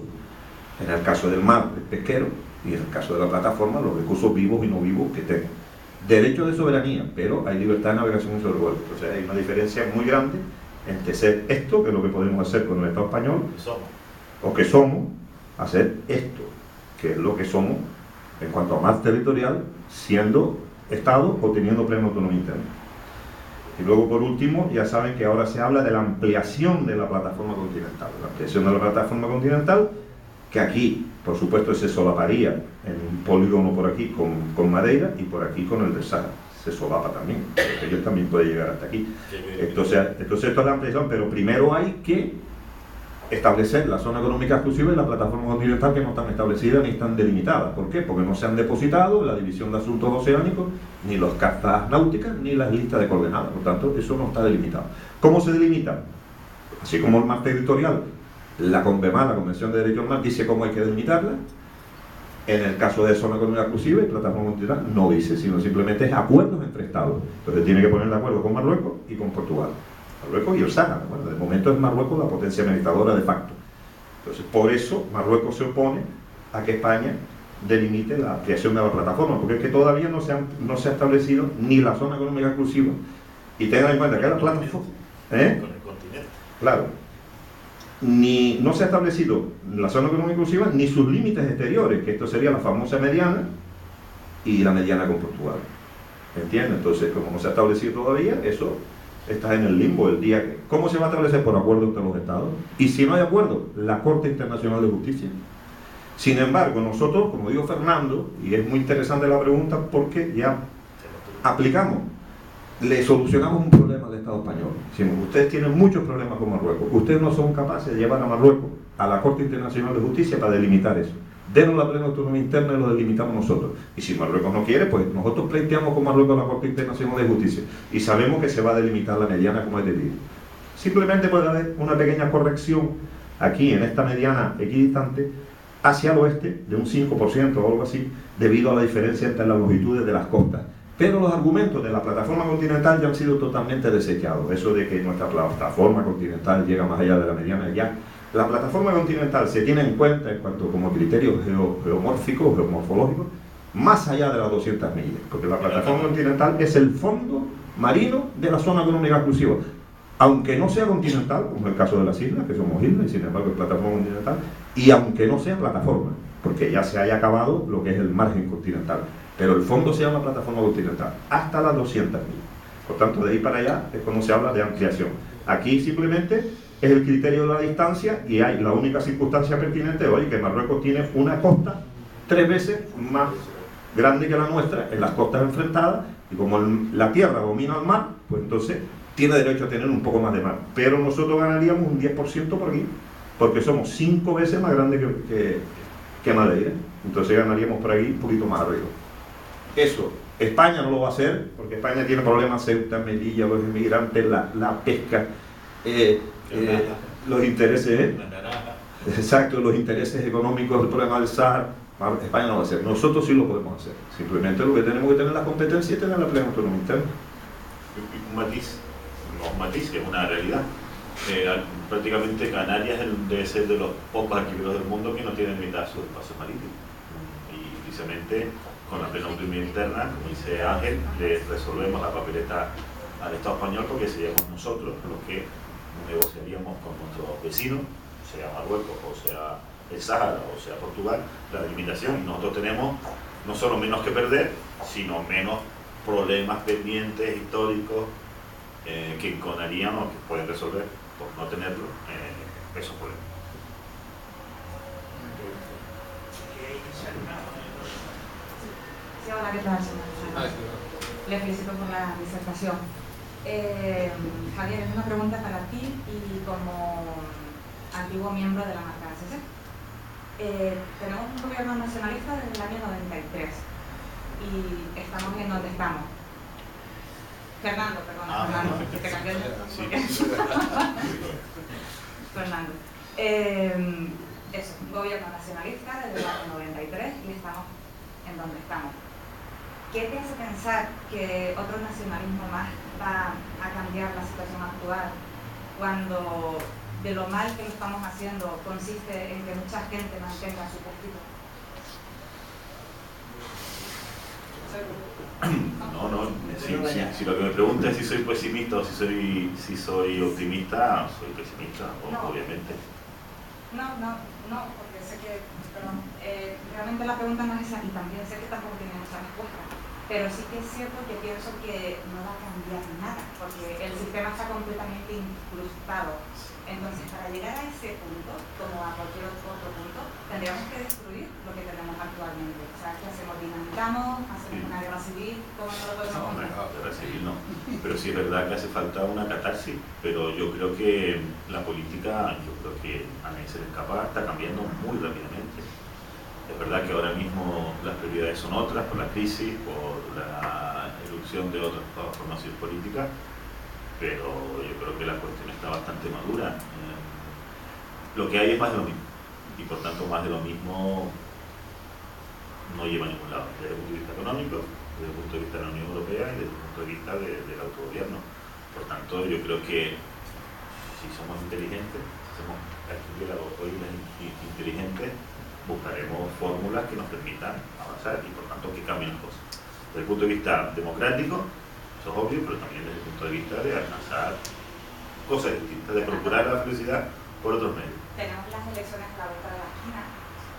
En el caso del mar, el pesquero, y en el caso de la plataforma, los recursos vivos y no vivos que tengan. Derecho de soberanía, pero hay libertad de navegación y sobrevuelo. Entonces hay una diferencia muy grande entre ser esto, que es lo que podemos hacer con el Estado español, Somos. o que somos, hacer esto, que es lo que somos en cuanto a más territorial, siendo Estado o teniendo plena autonomía interna. Y luego, por último, ya saben que ahora se habla de la ampliación de la plataforma continental. La ampliación de la plataforma continental, que aquí, por supuesto, se solaparía en un polígono por aquí con Madeira y por aquí con el del Sáhara. Se solapa también, porque ellos también puede llegar hasta aquí. Entonces esto es la ampliación, pero primero hay que establecer la zona económica exclusiva y la plataforma continental, que no están establecidas ni están delimitadas. ¿Por qué? Porque no se han depositado la división de asuntos oceánicos, ni las cartas náuticas, ni las listas de coordenadas. Por tanto, eso no está delimitado. ¿Cómo se delimita? Así como el mar territorial, la CONVEMAR, la Convención de Derechos del Mar, dice cómo hay que delimitarla. En el caso de zona económica exclusiva y plataforma continental no dice, sino simplemente es acuerdos entre Estados. Entonces tiene que poner de acuerdo con Marruecos y con Portugal. Marruecos y el Sáhara. Bueno, de momento es Marruecos la potencia administradora de facto. Entonces, por eso Marruecos se opone a que España delimite la ampliación de la plataforma, porque es que todavía no se ha establecido ni la zona económica exclusiva. Y tengan en cuenta que la plataforma... Con el continente. Claro. No se ha establecido la zona económica exclusiva ni sus límites exteriores, que esto sería la famosa mediana y la mediana con Portugal. ¿Entiendes? Entonces, como no se ha establecido todavía, eso está en el limbo el día que... ¿Cómo se va a establecer? Por acuerdo entre los Estados. Y si no hay acuerdo, la Corte Internacional de Justicia. Sin embargo, nosotros, como dijo Fernando, y es muy interesante la pregunta porque ya aplicamos, le solucionamos un problema al Estado español. Decimos, ustedes tienen muchos problemas con Marruecos, ustedes no son capaces de llevar a Marruecos a la Corte Internacional de Justicia para delimitar eso. Denos la plena autonomía interna y lo delimitamos nosotros. Y si Marruecos no quiere, pues nosotros pleiteamos con Marruecos a la Corte Internacional de Justicia y sabemos que se va a delimitar la mediana como es debido. Simplemente puede haber una pequeña corrección aquí en esta mediana equidistante hacia el oeste de un 5% o algo así, debido a la diferencia entre las longitudes de las costas. Pero los argumentos de la plataforma continental ya han sido totalmente desechados. Eso de que nuestra plataforma continental llega más allá de la mediana, ya. La plataforma continental se tiene en cuenta en cuanto como criterio geomórfico, geomorfológico, más allá de las 200 millas, porque la plataforma continental es el fondo marino de la zona económica exclusiva. Aunque no sea continental, como es el caso de las islas, que somos islas, y sin embargo es plataforma continental, y aunque no sea plataforma, porque ya se haya acabado lo que es el margen continental, pero el fondo se llama plataforma continental, hasta las 200 millas. Por tanto, de ahí para allá es cuando se habla de ampliación. Aquí simplemente es el criterio de la distancia y hay la única circunstancia pertinente hoy que Marruecos tiene una costa 3 veces más grande que la nuestra en las costas enfrentadas, y como la tierra domina el mar, pues entonces tiene derecho a tener un poco más de mar. Pero nosotros ganaríamos un 10% por aquí, porque somos 5 veces más grandes que Madeira. Entonces ganaríamos por aquí un poquito más arriba. Eso, España no lo va a hacer, porque España tiene problemas, Ceuta, Melilla, los inmigrantes, la pesca, los intereses, exacto, los intereses económicos, el problema del Sáhara. España no lo va a hacer, nosotros sí lo podemos hacer. Simplemente lo que tenemos que tener la competencia es tener la plena autonomía interna. Un matiz que es una realidad. Prácticamente Canarias debe ser de los pocos archipiélagos del mundo que no tienen mitad de su espacio marítimo. Y precisamente con la plena autonomía interna, como dice Ángel, le resolvemos la papeleta al Estado español, porque seríamos nosotros los que negociaríamos con nuestros vecinos, sea Marruecos, o sea el Sáhara, o sea Portugal, la delimitación. Y nosotros tenemos no solo menos que perder, sino menos problemas pendientes históricos que enconarían o que pueden resolver por no tenerlo esos problemas. Sí, hola, ¿qué tal, señor? Le felicito por la disertación. Javier, es una pregunta para ti y como antiguo miembro de la marca ACC. Tenemos un gobierno nacionalista desde el año 93 y estamos en donde estamos. Fernando, perdona, Fernando, que te cambié Fernando. Es un gobierno nacionalista desde el año 93 y estamos en donde estamos. ¿Qué te hace pensar que otro nacionalismo más va a cambiar la situación actual cuando de lo mal que lo estamos haciendo consiste en que mucha gente mantenga su postito? No, Si lo que me pregunta es si soy pesimista o si soy optimista, soy pesimista, No. obviamente. No, porque sé que, perdón, realmente la pregunta no es esa y también sé que tampoco tiene mucha respuesta, pero sí que es cierto que pienso que no va a cambiar nada, porque el sistema está completamente incrustado. Entonces, para llegar a ese punto, como a cualquier otro punto, tendríamos que destruir lo que tenemos actualmente. O sea, ¿qué hacemos? ¿Dinamitamos? ¿Hacemos una guerra civil? ¿Cómo no lo podemos No, controlar? guerra civil no. Pero sí es verdad que hace falta una catarsis. Pero yo creo que la política, yo creo que a nadie se le escapa, está cambiando muy rápidamente. Es verdad que ahora mismo las prioridades son otras, por la crisis, por la erupción de otras formaciones políticas, pero yo creo que la cuestión está bastante madura. Lo que hay es más de lo mismo, y por tanto más de lo mismo no lleva a ningún lado, desde el punto de vista económico, desde el punto de vista de la Unión Europea y desde el punto de vista del autogobierno. Por tanto, yo creo que si somos inteligentes, si somos arqueólogos o inteligentes, buscaremos fórmulas que nos permitan avanzar y por tanto que cambien las cosas. Desde el punto de vista democrático, eso es obvio, pero también desde el punto de vista de alcanzar cosas distintas, de procurar la felicidad por otros medios. Tenemos las elecciones a la vuelta de la esquina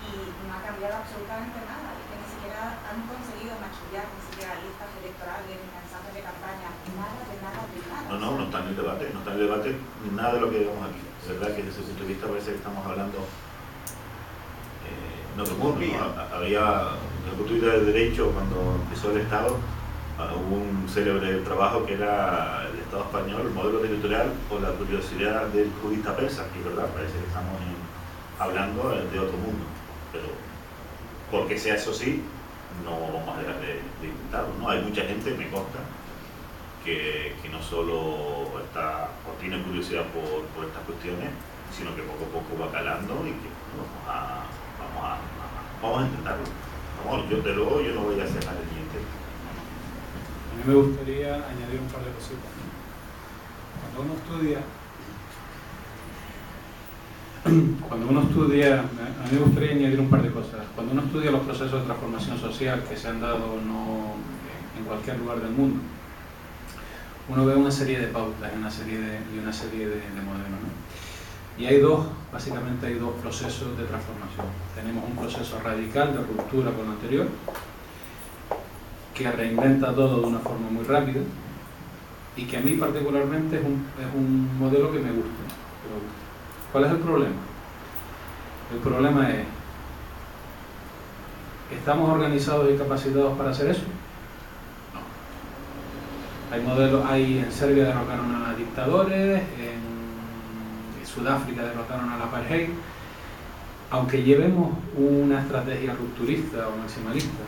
y no ha cambiado absolutamente nada. Es que ni siquiera han conseguido maquillar ni siquiera listas electorales, ni mensajes de campaña, nada. No está en el debate, nada de lo que digamos aquí. Es verdad que desde ese punto de vista parece que estamos hablando en otro mundo, ¿no? Había, desde el punto de vista del derecho, cuando empezó el Estado, hubo un célebre trabajo que era el Estado español, el modelo territorial o la curiosidad del jurista persa, y verdad, parece que estamos hablando de otro mundo, pero porque sea eso sí, no vamos a dejar de intentarlo, ¿no? Hay mucha gente, me consta, que no solo está o tiene curiosidad por estas cuestiones, sino que poco a poco va calando y que vamos a intentarlo. Vamos, yo no voy a cerrar el diente. A mí me gustaría añadir un par de cositas. Cuando uno estudia, a mí me gustaría añadir un par de cosas. Cuando uno estudia los procesos de transformación social que se han dado no en cualquier lugar del mundo, uno ve una serie de pautas y una serie de modelos, ¿no? Y básicamente hay dos procesos de transformación. Tenemos un proceso radical de ruptura con lo anterior, que reinventa todo de una forma muy rápida y que a mí particularmente es un modelo que me gusta. ¿Cuál es el problema? El problema es, ¿estamos organizados y capacitados para hacer eso? No. Hay modelos, en Serbia derrocaron a dictadores, en Sudáfrica derrocaron al apartheid. Aunque llevemos una estrategia rupturista o maximalista,